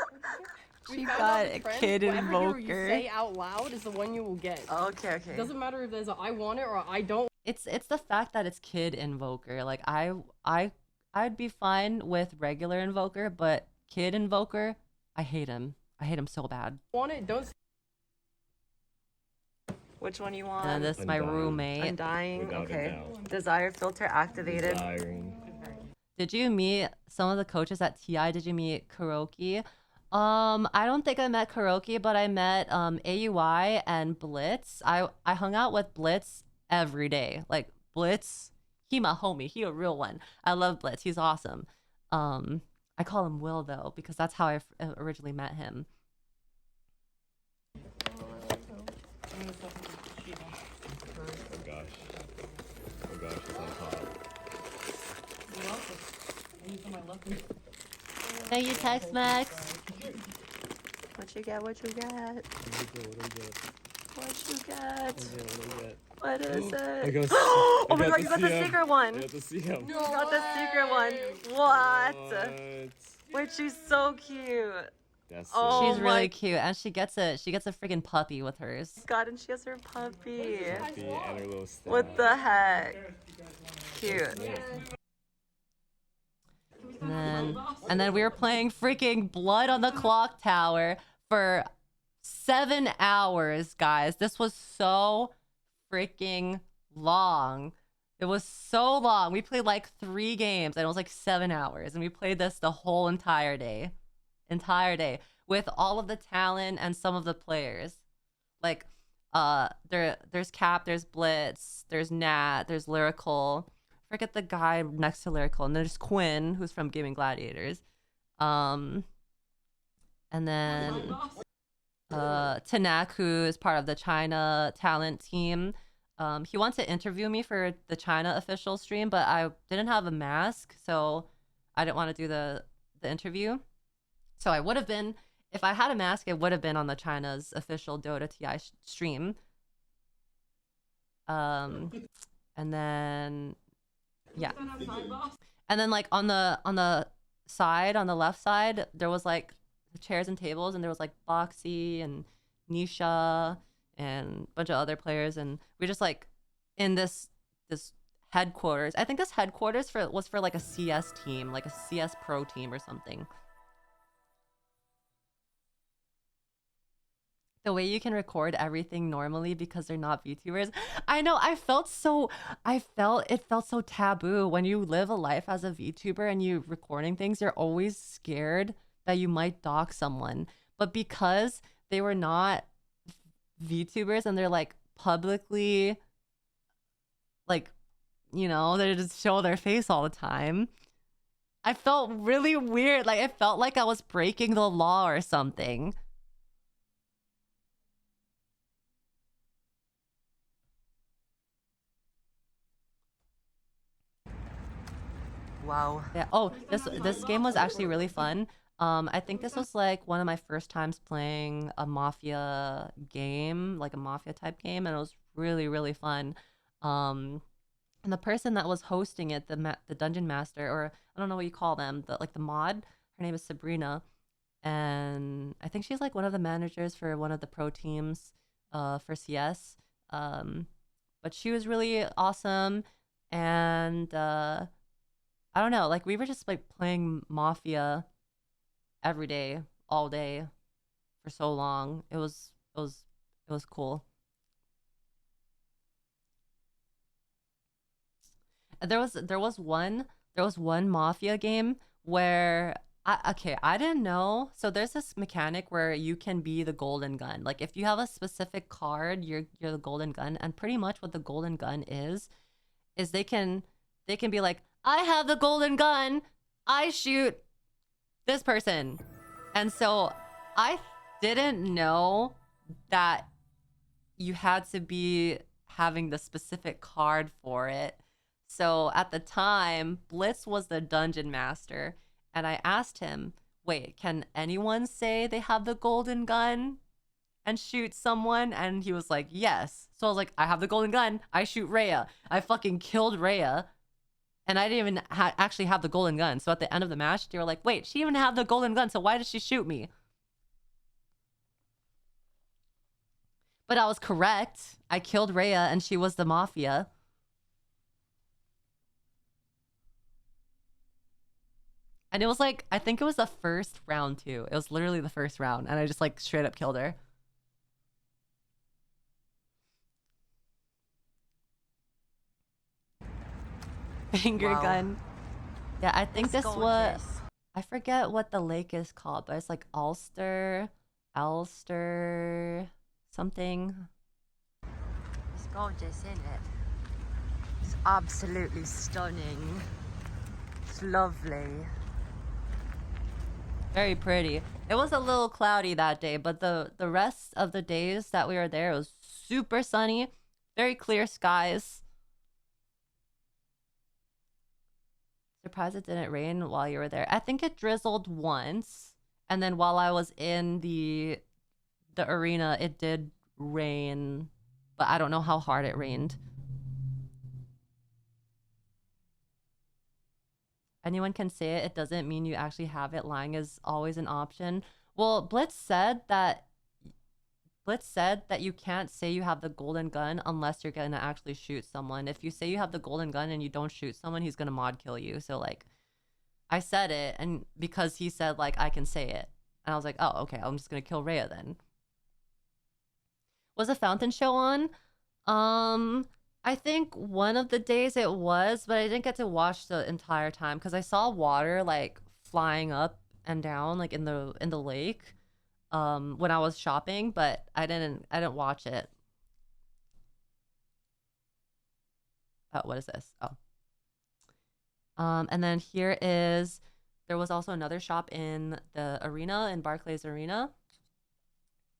She got a Kid Whatever you Invoker. say out loud is the one you will get. Okay. It doesn't matter if there's a I want it or I don't. It's the fact that it's Kid Invoker. Like I'd be fine with regular Invoker, but Kid Invoker, I hate him. I hate him so bad. Want it? Don't. Which one you want? And this is my Undying. roommate. Undying. Without a Okay. doubt. Desire filter activated. Desiring. Did you meet some of the coaches at TI? Did you meet Kuroki? I don't think I met Kuroki, but I met AUI and Blitz. I hung out with Blitz every day. Like Blitz, he my homie. He a real one. I love Blitz. He's awesome. I call him Will though because that's how I originally met him. Oh gosh. Oh gosh, it's on top. Thank you, Tex Mex. What you get? What you get? What you get? What is it? Oh my god, you got the secret one. You got the CM. You got the secret one. What? Wait, she's so cute. That's Oh She's my- really cute, and she gets a freaking puppy with hers. God, and she has her puppy. and her little stab. What the heck? Cute. And then we were playing freaking Blood on the Clock Tower for 7 hours, guys. This was so freaking long. It was so long. We played like 3 games and it was like 7 hours, and we played this the whole entire day with all of the talent and some of the players. Like there's Cap, there's Blitz, there's Nat, there's Lyrical. Forget the guy next to Lyrical, and there's Quinn, who's from Gaming Gladiators. And then Tanak, who is part of the China talent team. He wanted to interview me for the China official stream, but I didn't have a mask, so I didn't want to do the interview. So I would have been, if I had a mask, it would have been on the China's official Dota TI stream. And then yeah, and then like on the side, on the left side, there was like the chairs and tables, and there was like Boxy and Nisha and a bunch of other players, and we just like in this headquarters. I think this headquarters was for like a CS team, like a CS pro team or something. The way you can record everything normally because they're not VTubers. I know, it felt so taboo. When you live a life as a VTuber and you recording things, you're always scared that you might dox someone. But because they were not VTubers and they're like publicly, like, you know, they just show their face all the time, I felt really weird. Like, it felt like I was breaking the law or something. Wow. Yeah. Oh, this game was actually really fun. I think this was like one of my first times playing a mafia game, like a mafia type game, and it was really, really fun. Um, and the person that was hosting it, the dungeon master, or I don't know what you call them, the mod, her name is Sabrina, and I think she's like one of the managers for one of the pro teams, for CS. Um, but she was really awesome, and I don't know, like we were just like playing Mafia every day, all day, for so long. It was cool. There was one Mafia game where I didn't know. So there's this mechanic where you can be the golden gun. Like if you have a specific card, you're the golden gun, and pretty much what the golden gun is they can be like, I have the golden gun. I shoot this person. And so I didn't know that you had to be having the specific card for it. So at the time, Blitz was the dungeon master, and I asked him, wait, can anyone say they have the golden gun and shoot someone? And he was like, yes. So I was like, I have the golden gun. I shoot Rhea. I fucking killed Rhea. And I didn't even actually have the golden gun. So at the end of the match, they were like, wait, she even have the golden gun, so why did she shoot me? But I was correct. I killed Rhea and she was the mafia. And it was like, I think it was the first round too. It was literally the first round. And I just like straight up killed her. Finger Wow. gun. Yeah, I think That's this was... gorgeous. I forget what the lake is called, but it's like Ulster, something. It's gorgeous, isn't it? It's absolutely stunning. It's lovely. Very pretty. It was a little cloudy that day, but the rest of the days that we were there, it was super sunny, very clear skies. Surprised it didn't rain while you were there. I think it drizzled once, and then while I was in the arena, it did rain, but I don't know how hard it rained. Anyone can say it. It doesn't mean you actually have it. Lying is always an option. Well, Blitz said that you can't say you have the golden gun unless you're gonna actually shoot someone. If you say you have the golden gun and you don't shoot someone, he's gonna mod kill you. So like, I said it, and because he said like I can say it, and I was like, oh, okay, I'm just gonna kill Rhea then. Was a fountain show on? I think one of the days it was, but I didn't get to watch the entire time because I saw water like flying up and down like in the lake when I was shopping, but I didn't watch it. Oh, what is this? Oh. And then there was also another shop in the arena, in Barclays Arena.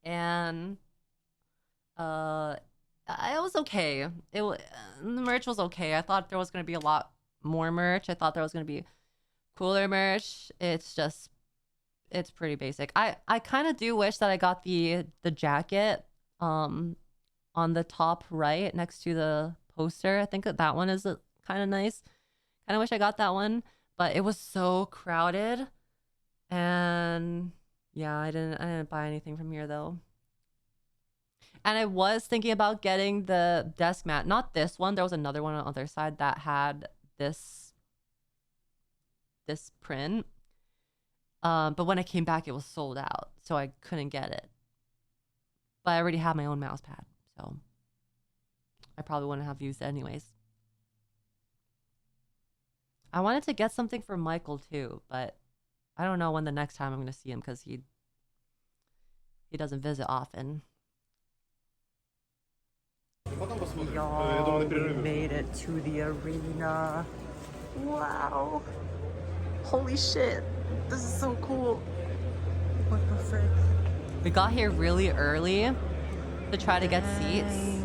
And it was okay. The merch was okay. I thought there was going to be a lot more merch. I thought there was going to be cooler merch. It's pretty basic. I kind of do wish that I got the jacket on the top right next to the poster. I think that one is kind of nice. Kind of wish I got that one, but it was so crowded. And yeah, I didn't buy anything from here though. And I was thinking about getting the desk mat. Not this one. There was another one on the other side that had this print. But when I came back, it was sold out. So I couldn't get it. But I already have my own mouse pad. So I probably wouldn't have used it anyways. I wanted to get something for Michael too. But I don't know when the next time I'm going to see him because he doesn't visit often. Y'all, we made it to the arena. Wow. Holy shit. This is so cool. What the frick? We got here really early to try to get seats.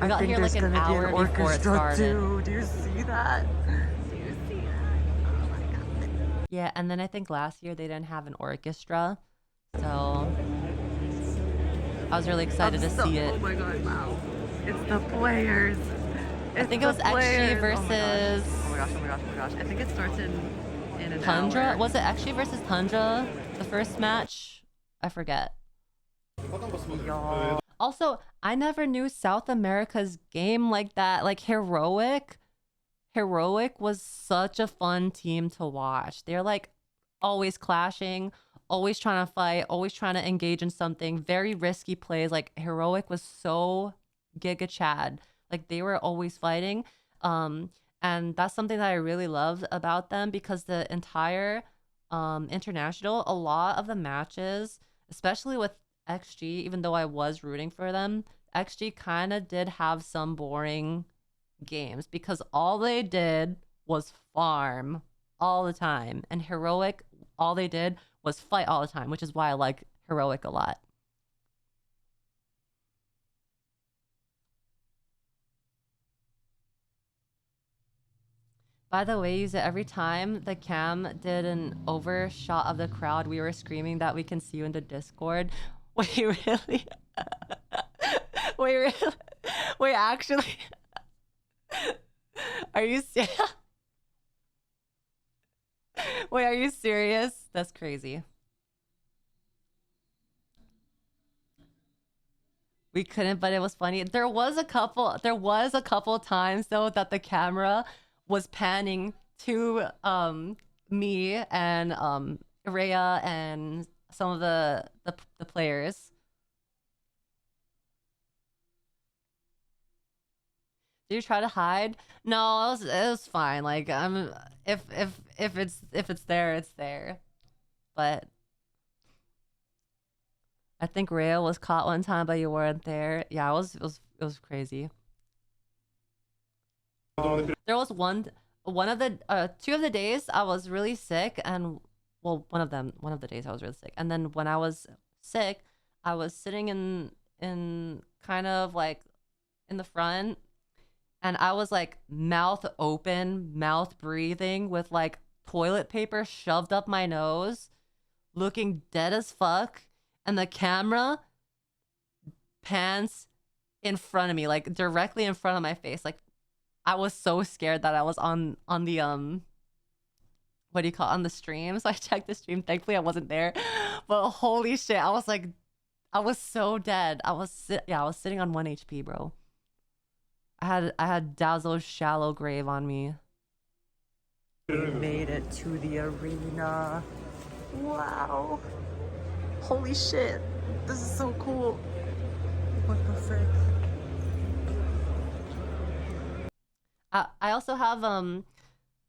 We got here like an hour before it started. Too. Do you see that? Do you see that? Oh my god. Yeah, and then I think last year they didn't have an orchestra, so I was really excited to see it. Oh my god, wow. It's the players. I think it was XG versus Oh my gosh, oh my gosh, oh my gosh. I think it starts in an Tundra. hour. Was it XG versus Tundra? The first match? I forget. Y'all. Also, I never knew South America's game like that. Like Heroic. Heroic was such a fun team to watch. They're like always clashing, always trying to fight, always trying to engage in something. Very risky plays. Like Heroic was so Giga Chad. Like they were always fighting. And that's something that I really loved about them because the entire international, a lot of the matches, especially with XG, even though I was rooting for them, XG kind of did have some boring games because all they did was farm all the time, and Heroic, all they did was fight all the time, which is why I like Heroic a lot. By the way, use it every time the cam did an overshot of the crowd, we were screaming that we can see you in the Discord. Wait, really? Wait, really? Wait, actually? Are you serious? Wait, are you serious? That's crazy. We couldn't, but it was funny. There was a couple times though that the camera was panning to me and Rhea and some of the players. Did you try to hide? No, it was fine. Like if it's there, it's there. But I think Rhea was caught one time, but you weren't there. Yeah, it was crazy. There was one of the 2 of the days I was really sick, and well, one of the days I was really sick. And then when I was sick, I was sitting in kind of like in the front, and I was like mouth open, mouth breathing with like toilet paper shoved up my nose, looking dead as fuck, and the camera pans in front of me, like directly in front of my face. Like I was so scared that I was on the what do you call it, on the stream. So I checked the stream. Thankfully I wasn't there. But holy shit, I was like, I was so dead. I was sitting on 1 HP, bro. I had Dazzle's shallow grave on me. We made it to the arena. Wow. Holy shit. This is so cool. What the frick? I also have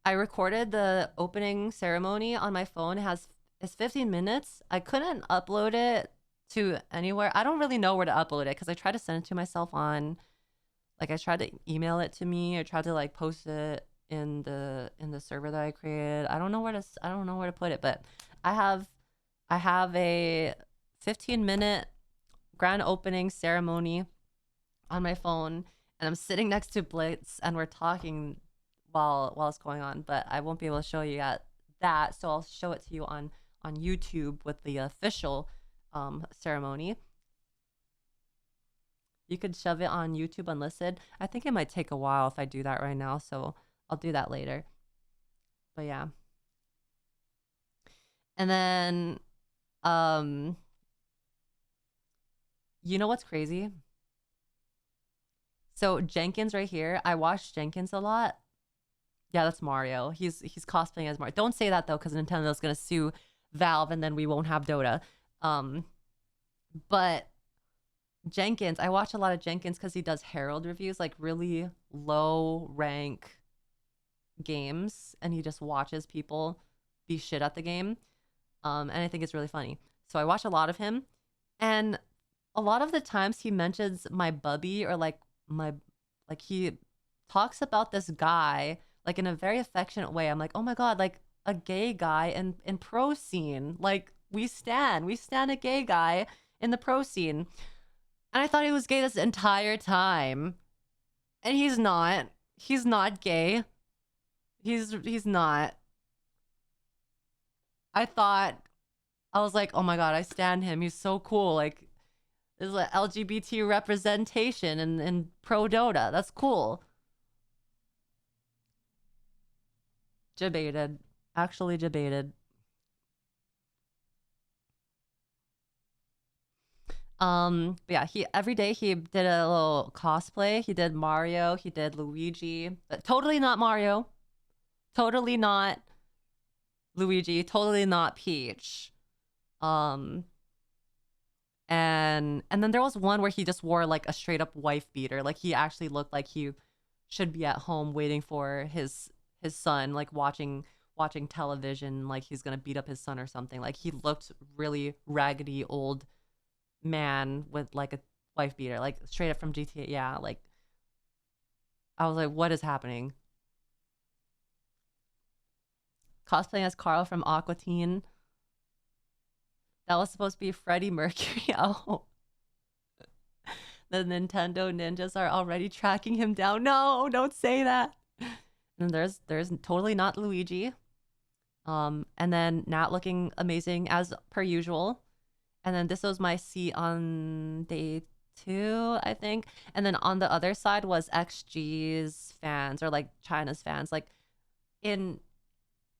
I recorded the opening ceremony on my phone. It's 15 minutes. I couldn't upload it to anywhere. I don't really know where to upload it because I tried to send it to myself on, like I tried to email it to me. I tried to like post it in the server that I created. I don't know where to put it, but I have a 15-minute grand opening ceremony on my phone, and I'm sitting next to Blitz and we're talking while it's going on, but I won't be able to show you that, so I'll show it to you on YouTube with the official ceremony. You could shove it on YouTube unlisted. I think it might take a while if I do that right now, so I'll do that later. But yeah. And then you know what's crazy? So Jenkins right here, I watched Jenkins a lot. Yeah, that's Mario. He's cosplaying as Mario. Don't say that though, because Nintendo's gonna sue Valve and then we won't have Dota. But Jenkins, I watch a lot of Jenkins because he does Herald reviews, like really low rank games, and he just watches people be shit at the game. And I think it's really funny. So I watch a lot of him, and a lot of the times he mentions my bubby, or like he talks about this guy like in a very affectionate way. I'm like, oh my god, like a gay guy in pro scene. Like we stan a gay guy in the pro scene. And I thought he was gay this entire time. And he's not. He's not gay. He's not. I thought, I was like, oh my god, I stan him. He's so cool. Like, there's like LGBT representation in pro Dota. That's cool. Debated. Actually debated. But yeah, he every day he did a little cosplay. He did Mario, he did Luigi, but totally not Mario. Totally not Luigi, totally not Peach. Um and then there was one where he just wore like a straight up wife beater. Like he actually looked like he should be at home waiting for his son, like watching television, like he's gonna beat up his son or something. Like he looked really raggedy old man with like a wife beater, like straight up from GTA. Yeah, like I was like, what is happening? Cosplaying as Carl from Aqua Teen. That was supposed to be Freddie Mercury. Oh. The Nintendo ninjas are already tracking him down. No, don't say that. And there's totally not Luigi. And then Nat looking amazing as per usual. And then this was my seat on day 2, I think. And then on the other side was XG's fans, or like China's fans. Like in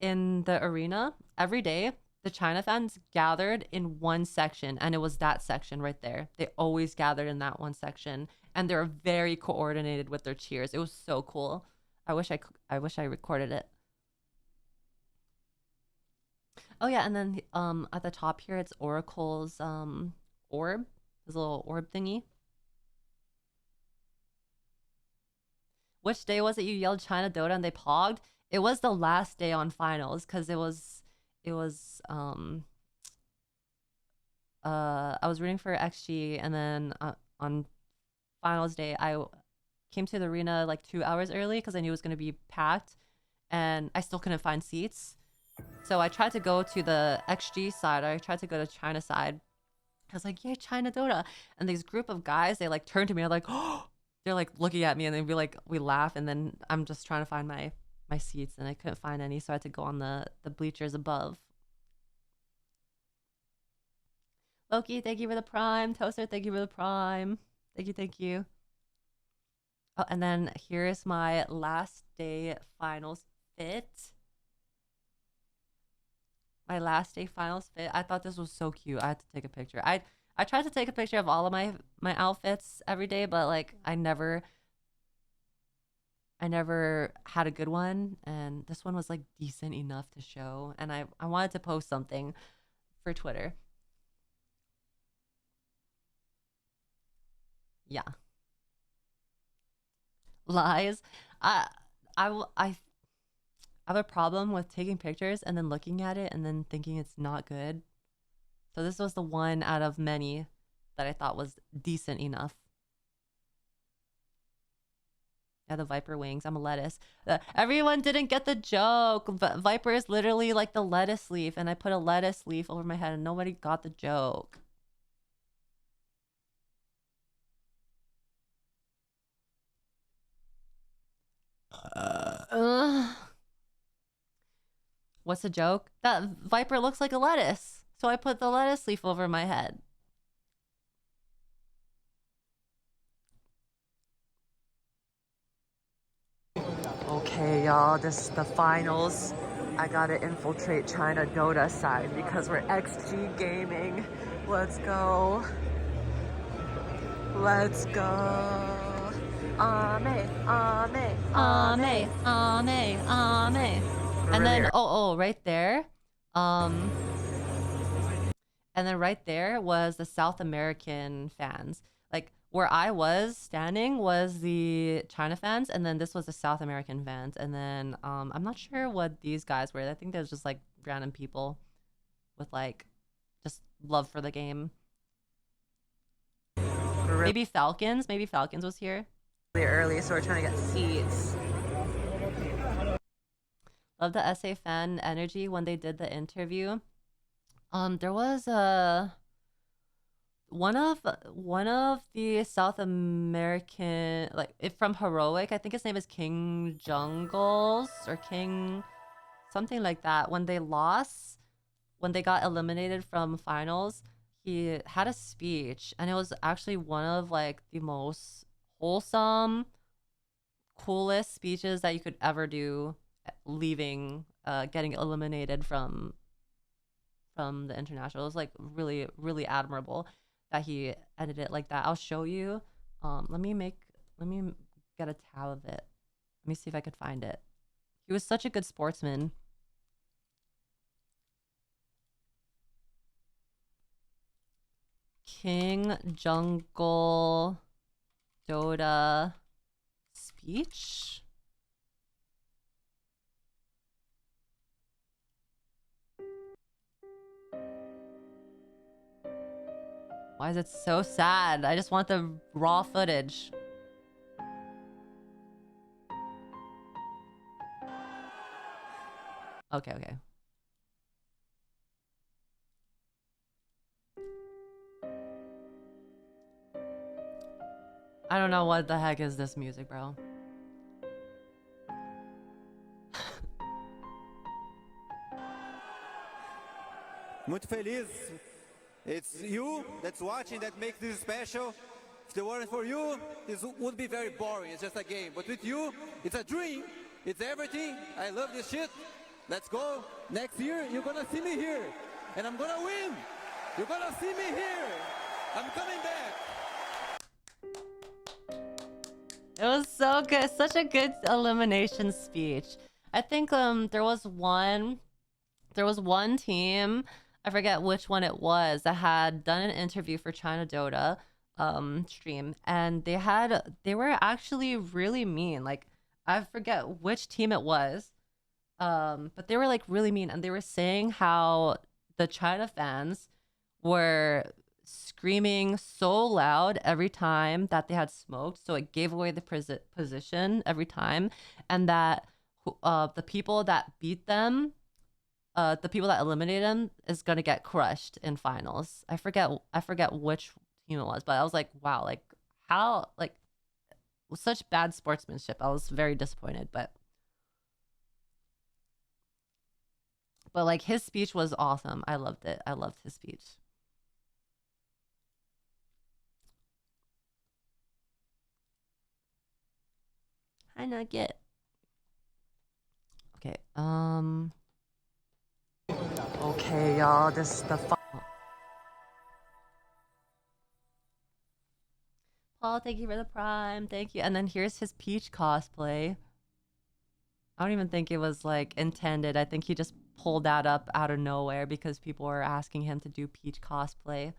the arena, every day the China fans gathered in one section, and it was that section right there. They always gathered in that one section, and they were very coordinated with their cheers. It was so cool. I wish I recorded it. Oh yeah, and then at the top here it's Oracle's orb, his little orb thingy. Which day was it you yelled China Dota and they pogged? It was the last day on finals, because it was I was rooting for XG, and then on finals day I came to the arena like 2 hours early because I knew it was going to be packed, and I still couldn't find seats. So I tried to go to the XG side. I tried to go to China side. I was like, yeah, China Dota. And these group of guys, they like turn to me. I'm like, oh, they're like looking at me, and they'd be like, we laugh. And then I'm just trying to find my seats, and I couldn't find any. So I had to go on the bleachers above. Loki, thank you for the prime. Toaster, thank you for the prime. Thank you, thank you. Oh, and then here's my last day finals fit. My last day finals fit. I thought this was so cute. I had to take a picture. I tried to take a picture of all of my outfits every day, but like I never had a good one, and this one was like decent enough to show, and I wanted to post something for Twitter. Yeah. Lies. I have a problem with taking pictures and then looking at it and then thinking it's not good. So this was the one out of many that I thought was decent enough. Yeah, the Viper wings. I'm a lettuce. Everyone didn't get the joke. Viper is literally like the lettuce leaf, and I put a lettuce leaf over my head and nobody got the joke. What's the joke? That Viper looks like a lettuce, so I put the lettuce leaf over my head. Okay, y'all, this is the finals. I gotta infiltrate China Dota side because we're XG gaming. Let's go. Let's go. Ame, ame, ame, ame, ame. And then right there. And then right there was the South American fans. Like where I was standing was the China fans, and then this was the South American fans. And then I'm not sure what these guys were. I think there's just like random people with like just love for the game. Maybe Falcons. Maybe Falcons was here. Really early, so we're trying to get seats. Love the SA fan energy when they did the interview. There was one of the South American, like from Heroic, I think his name is King Jungles or King something like that. When they lost, when they got eliminated from finals, he had a speech, and it was actually one of like the most wholesome, coolest speeches that you could ever do, leaving, getting eliminated from the international. It was like really, really admirable that he ended it like that. I'll show you. Let me get a tab of it. Let me see if I could find it. He was such a good sportsman. King Jungle Dota speech. Why is it so sad? I just want the raw footage. Okay. I don't know what the heck is this music, bro. Muito feliz. It's you that's watching that makes this special. If it weren't for you, this would be very boring. It's just a game. But with you, it's a dream. It's everything. I love this shit. Let's go. Next year, you're gonna see me here. And I'm gonna win. You're gonna see me here. I'm coming back. It was so good. Such a good elimination speech. I think there was one team, I forget which one it was, that had done an interview for China Dota stream, and they were actually really mean. Like, I forget which team it was, but they were like really mean, and they were saying how the China fans were screaming so loud every time that they had smoked, so it gave away the position every time, and that the people that beat them, the people that eliminated them, is gonna get crushed in finals. I forget which team it was, but I was like, wow, like how, like, such bad sportsmanship. I was very disappointed, but like his speech was awesome. I loved it. I loved his speech. Hi Nugget. Okay, Okay, y'all, this is the Paul, thank you for the prime. Thank you. And then here's his Peach cosplay. I don't even think it was like intended. I think he just pulled that up out of nowhere because people were asking him to do Peach cosplay.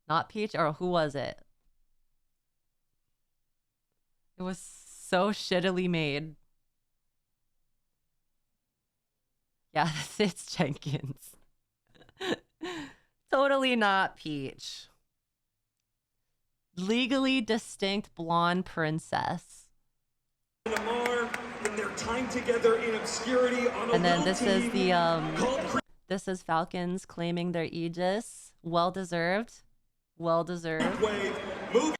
Not Peach, or who was it? It was so shittily made. Yeah, it's Jenkins. Totally not Peach. Legally distinct blonde princess. In their time together in obscurity on a and then this is team the this is Falcons claiming their Aegis. Well deserved. Well deserved.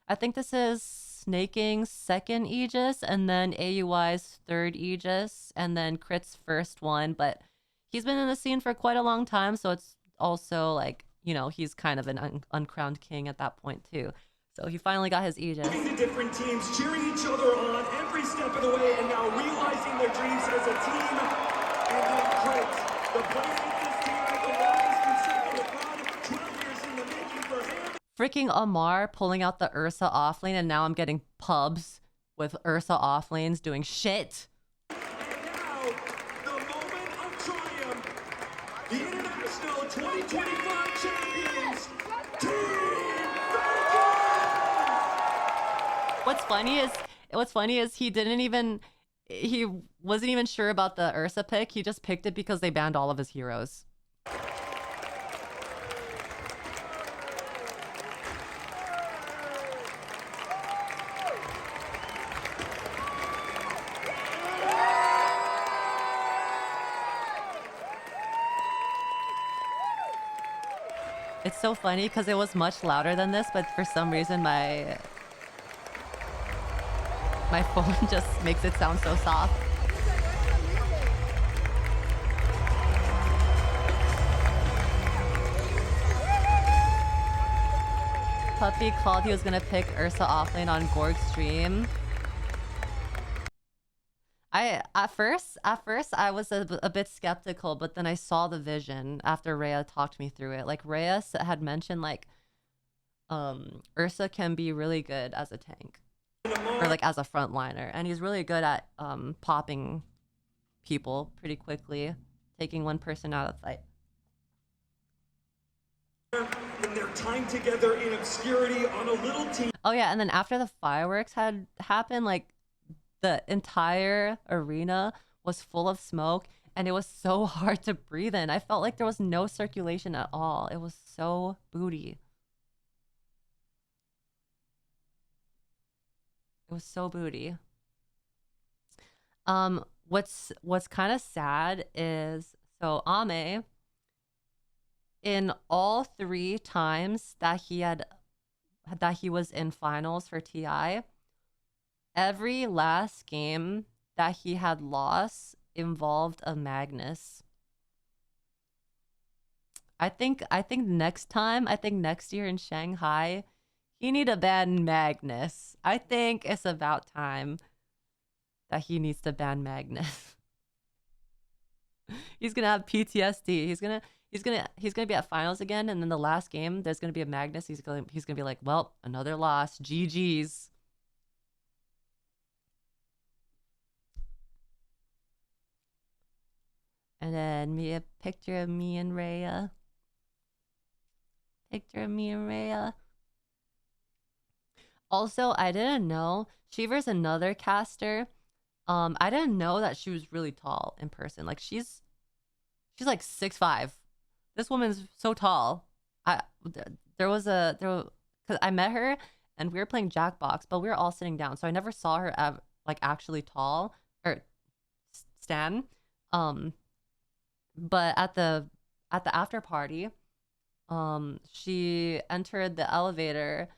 I think this is Snaking's second Aegis, and then AUI's third Aegis, and then Crit's first one, but he's been in the scene for quite a long time, so it's also like, you know, he's kind of an uncrowned king at that point too. So he finally got his Aegis. The different teams cheering each other on every step of the way, and now realizing their dreams as a team. And then Crit, the player of this team with the longest consecutive run, 12 years in the making for him. Freaking Amar pulling out the Ursa offlane, and now I'm getting pubs with Ursa offlanes doing shit. And now, the moment of triumph. The International 2025 champions, Team What's funny is he wasn't even sure about the Ursa pick. He just picked it because they banned all of his heroes. It's so funny because it was much louder than this, but for some reason my phone just makes it sound so soft. Puppy called he was gonna pick Ursa offlane on Gorg's stream. At first I was a bit skeptical, but then I saw the vision after Rhea talked me through it. Like Rhea had mentioned, like Ursa can be really good as a tank or like as a frontliner, and he's really good at popping people pretty quickly, taking one person out of the fight. In their time together in obscurity on a little team. Oh yeah, and then after the fireworks had happened, like the entire arena was full of smoke and it was so hard to breathe in. I felt like there was no circulation at all. It was so booty. It was so booty. What's kind of sad is, so Ame, in all 3 times that he was in finals for TI, every last game that he had lost involved a Magnus. I think next year in Shanghai, he need to ban Magnus. I think it's about time that he needs to ban Magnus. He's gonna have PTSD. He's gonna be at finals again, and then the last game there's gonna be a Magnus. He's gonna be like, well, another loss. GG's. And then a picture of me and Rhea. Also, I didn't know Shiver's another caster. I didn't know that she was really tall in person. Like she's like 6'5". This woman's so tall. Because I met her and we were playing Jackbox, but we were all sitting down, so I never saw her like actually tall or stan. But at the after party, she entered the elevator,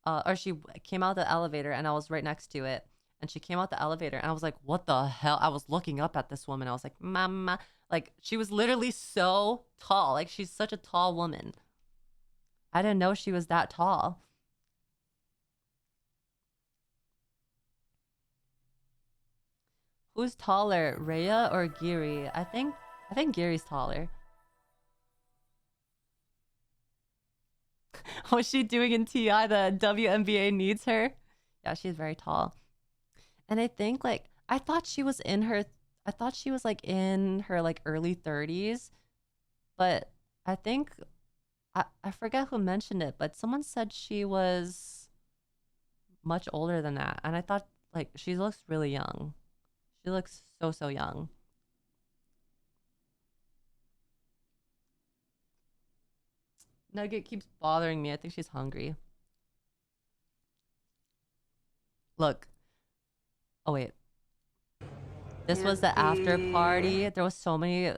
or she came out the elevator, and I was right next to it. And she came out the elevator, and I was like, "What the hell?" I was looking up at this woman. I was like, "Mama!" Like she was literally so tall. Like she's such a tall woman. I didn't know she was that tall. Who's taller, Rhea or Giri? I think Giri's taller. What's she doing in TI? The WNBA needs her. Yeah, she's very tall. And I think like I thought she was like in her like early 30s, but I think I forget who mentioned it, but someone said she was much older than that, and I thought like she looks really young. She looks so young. Nugget keeps bothering me. I think she's hungry. Look. Oh wait. This was the after party. There was so many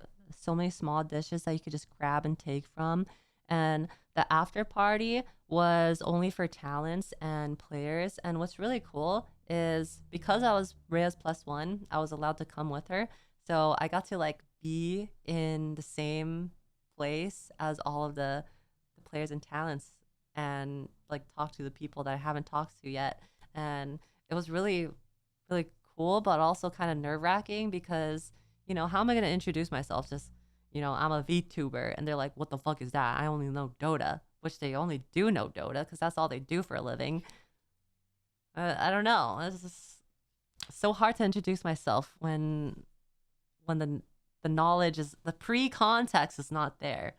small dishes that you could just grab and take from. And the after party was only for talents and players. And what's really cool is because I was Rhea's +1, I was allowed to come with her. So I got to like be in the same place as all of the players and talents and like talk to the people that I haven't talked to yet. And it was really, really cool, but also kind of nerve-wracking because, you know, how am I going to introduce myself? Just, you know, I'm a VTuber, and they're like, what the fuck is that? I only know Dota, which they only do know Dota because that's all they do for a living. I don't know. It's just so hard to introduce myself when the knowledge is, the pre-context is not there.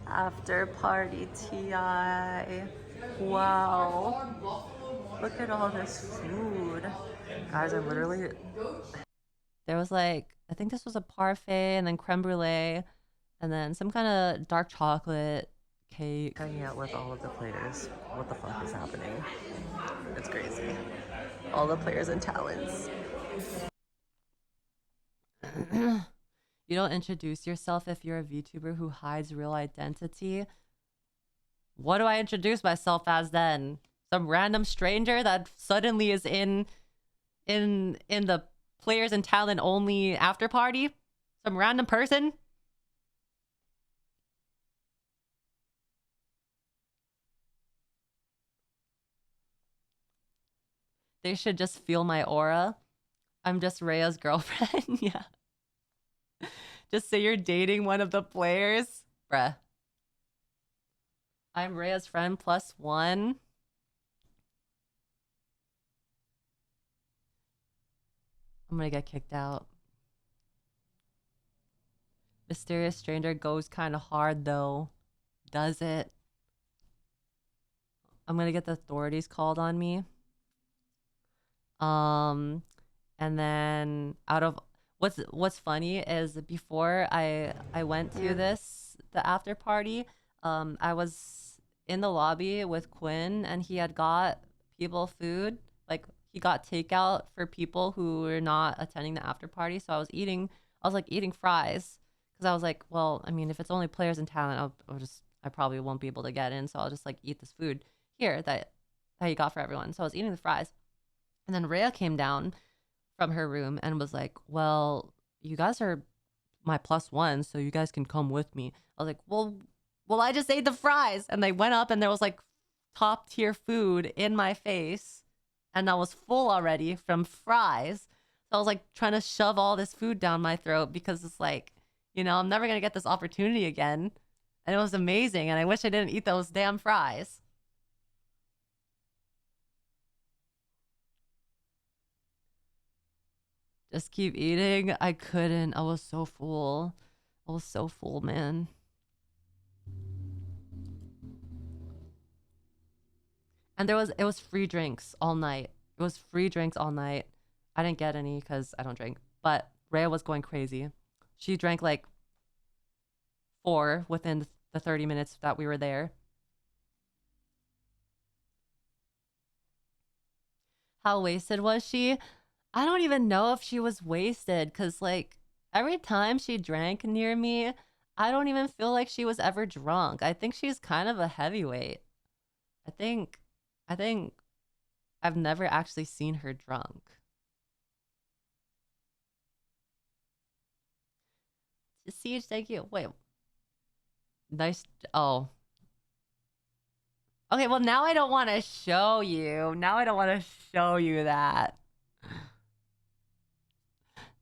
After party TI. Wow. Look at all this food. Guys, I literally... There was like, I think this was a parfait and then creme brulee and then some kind of dark chocolate cake. Hanging out with all of the players. What the fuck is happening? It's crazy. All the players and talents. You don't introduce yourself if you're a VTuber who hides real identity. What do I introduce myself as then? Some random stranger that suddenly is in the players and talent only after party? Some random person? They should just feel my aura. I'm just Rhea's girlfriend. Yeah. Just say you're dating one of the players. Bruh. I'm Rhea's friend +1. I'm gonna get kicked out. Mysterious stranger goes kind of hard though. Does it? I'm gonna get the authorities called on me. And then out of what's funny is before I went to the after party, I was in the lobby with Quinn and he had got people food. Like he got takeout for people who were not attending the after party. So I was like eating fries because I was like, well, I mean, if it's only players and talent, I probably won't be able to get in. So I'll just like eat this food here that you got for everyone. So I was eating the fries. And then Rhea came down from her room and was like, well, you guys are my +1, so you guys can come with me. I was like, well, I just ate the fries. And they went up and there was like top tier food in my face. And I was full already from fries. So I was like trying to shove all this food down my throat because it's like, you know, I'm never going to get this opportunity again. And it was amazing. And I wish I didn't eat those damn fries. Just keep eating. I couldn't. I was so full. I was so full, man. And it was free drinks all night. It was free drinks all night. I didn't get any because I don't drink. But Rhea was going crazy. She drank like 4 within the 30 minutes that we were there. How wasted was she? I don't even know if she was wasted because like every time she drank near me, I don't even feel like she was ever drunk. I think she's kind of a heavyweight. I think I've never actually seen her drunk. Siege, thank you. Wait. Nice. Oh. Okay, well now I don't want to show you. Now I don't want to show you that.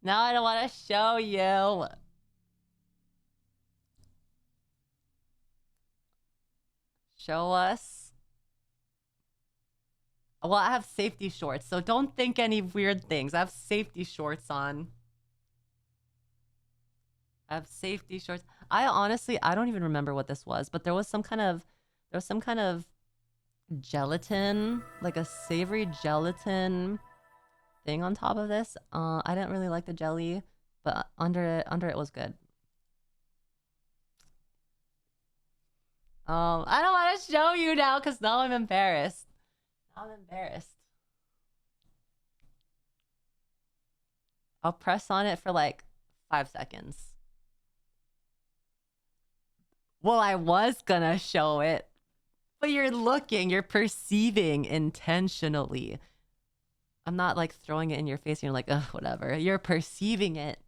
Now I don't want to show you. Show us. Well, I have safety shorts, so don't think any weird things. I have safety shorts on. I have safety shorts. I don't even remember what this was, but there was some kind of gelatin, like a savory gelatin thing on top of this. I didn't really like the jelly, but under it was good. I don't want to show you now because now I'm embarrassed. I'm embarrassed. I'll press on it for like 5 seconds. Well, I was gonna show it, but you're perceiving intentionally. I'm not like throwing it in your face and you're like, ugh, whatever. You're perceiving it.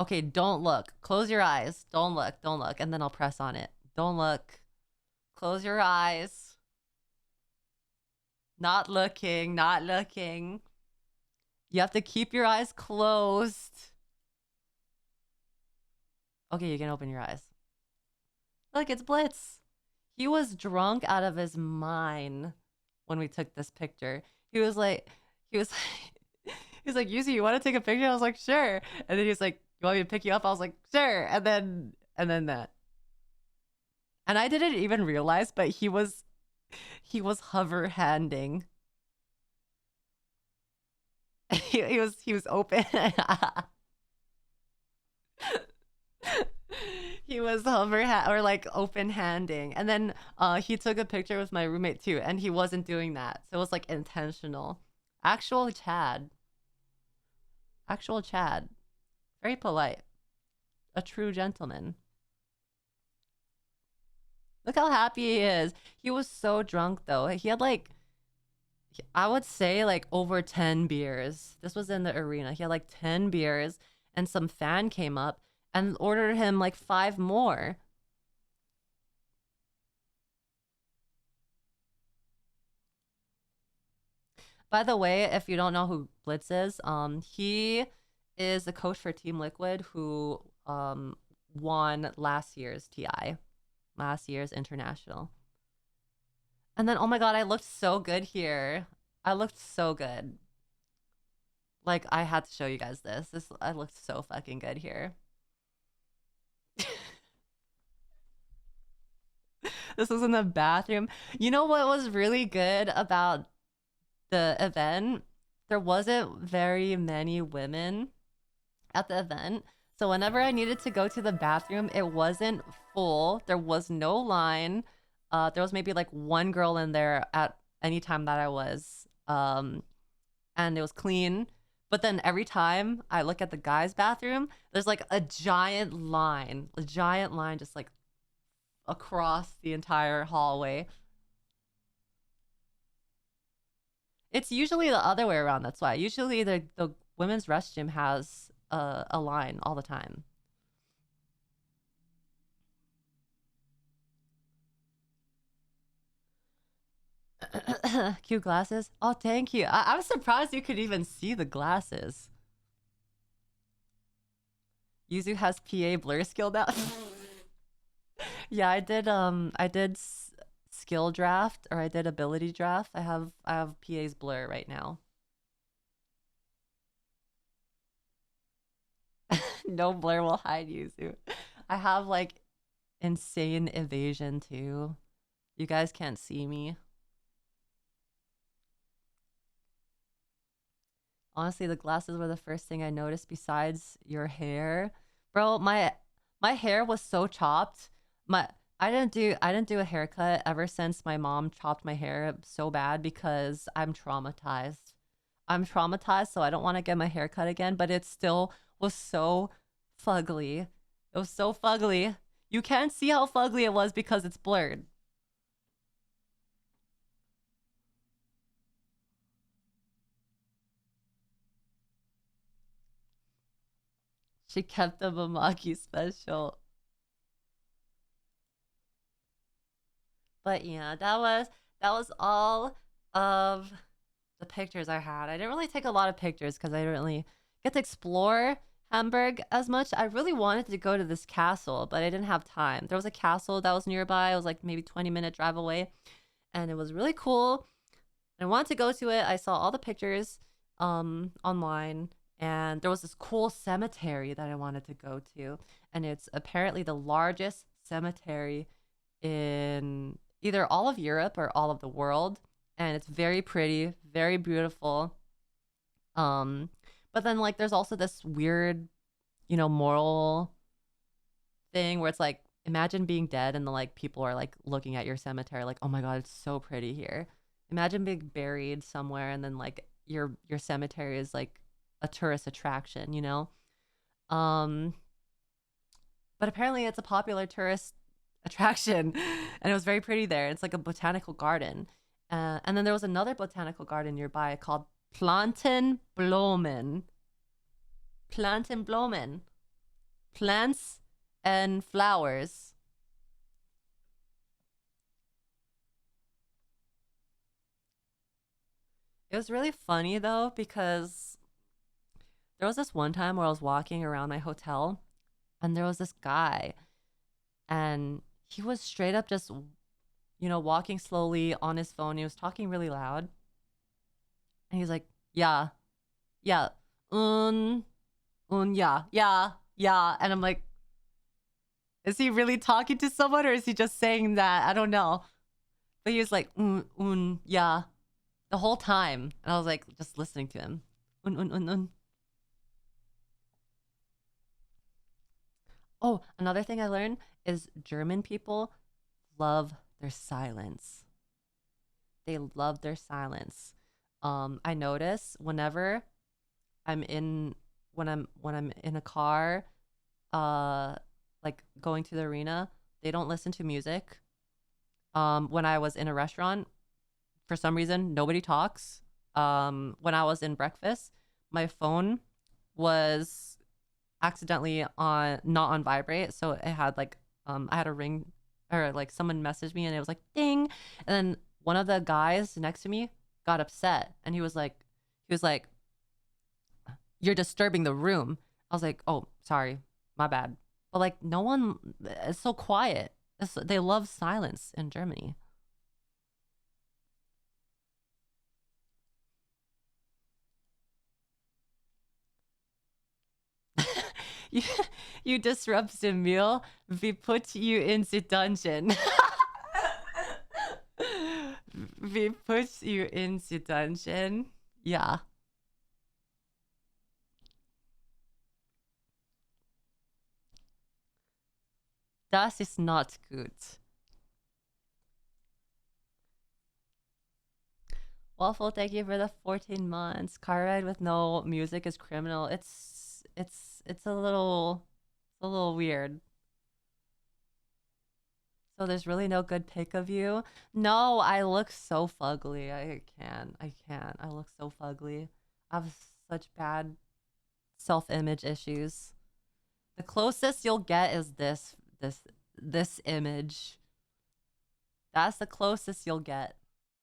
Okay, don't look. Close your eyes. Don't look. And then I'll press on it. Don't look. Close your eyes. Not looking. You have to keep your eyes closed. Okay, you can open your eyes. Look, it's Blitz. He was drunk out of his mind when we took this picture. He was like, Yuzu, you want to take a picture? I was like, sure. And then he was like, you want me to pick you up? I was like, sure. And then that. And I didn't even realize, but he was hover handing. he was open. He was open handing. And then he took a picture with my roommate too, and he wasn't doing that. So it was like intentional. Actual Chad. Very polite. A true gentleman. Look how happy he is. He was so drunk though. He had like, I would say like over 10 beers. This was in the arena. He had like 10 beers and some fan came up and ordered him like 5 more. By the way, if you don't know who Blitz is, he is the coach for Team Liquid who won last year's TI, last year's international. And then, oh my god, I looked so good here. I looked so good. Like, I had to show you guys this. I looked so fucking good here. This was in the bathroom. You know what was really good about the event? There wasn't very many women at the event. So whenever I needed to go to the bathroom, it wasn't full. There was no line. There was maybe like one girl in there at any time that I was. And it was clean. But then every time I look at the guys' bathroom, there's like a giant line just like across the entire hallway. It's usually the other way around. That's why. Usually the women's restroom has a line all the time. Cute glasses. Oh, thank you. I was surprised you could even see the glasses. Yuzu has PA blur skill now. Yeah, I did skill draft, or I did ability draft. I have PA's blur right now. No blur will hide Yuzu. I have like insane evasion too. You guys can't see me. Honestly, the glasses were the first thing I noticed besides your hair. Bro, my hair was so chopped. I didn't do a haircut ever since my mom chopped my hair so bad because I'm traumatized. I'm traumatized, so I don't want to get my hair cut again, but it still was so fugly. It was so fugly. You can't see how fugly it was because it's blurred. She kept the Mamaki special. But yeah, that was all of the pictures I had. I didn't really take a lot of pictures because I didn't really get to explore Hamburg as much. I really wanted to go to this castle, but I didn't have time. There was a castle that was nearby. It was like maybe 20-minute drive away, and it was really cool. I wanted to go to it. I saw all the pictures online, and there was this cool cemetery that I wanted to go to, and it's apparently the largest cemetery in either all of Europe or all of the world, and it's very pretty, very beautiful. But then like there's also this weird, moral thing where it's like, imagine being dead and the like people are like looking at your cemetery like, oh my god, it's so pretty here. Imagine being buried somewhere and then like your cemetery is like a tourist attraction, but apparently it's a popular tourist attraction and it was very pretty there. It's like a botanical garden, and then there was another botanical garden nearby called Plantenblumen. Plantenblumen. Plants and flowers. It was really funny though because there was this one time where I was walking around my hotel and there was this guy and he was straight up just, walking slowly on his phone. He was talking really loud. And he's like, yeah, yeah, yeah. And I'm like, is he really talking to someone or is he just saying that? I don't know. But he was like, yeah, the whole time. And I was like, just listening to him. Oh, another thing I learned is German people love their silence. They love their silence. I notice whenever I'm in when I'm in a car, like going to the arena, they don't listen to music. When I was in a restaurant, for some reason, nobody talks. When I was in breakfast, my phone was accidentally not on vibrate, so it had like I had a ring, or like someone messaged me and it was like ding, and then one of the guys next to me got upset, and he was like, "You're disturbing the room." I was like, "Oh, sorry, my bad." But like, no one, it's so quiet. They love silence in Germany. you, you disrupt the meal, we put you in the dungeon. We put you in the dungeon. Yeah. Das is not good. Waffle, thank you for the 14 months. Car ride with no music is criminal. It's a little weird. So there's really no good pic of you? No, I look so fugly. I can't. I look so fugly. I have such bad self-image issues. The closest you'll get is this image. That's the closest you'll get.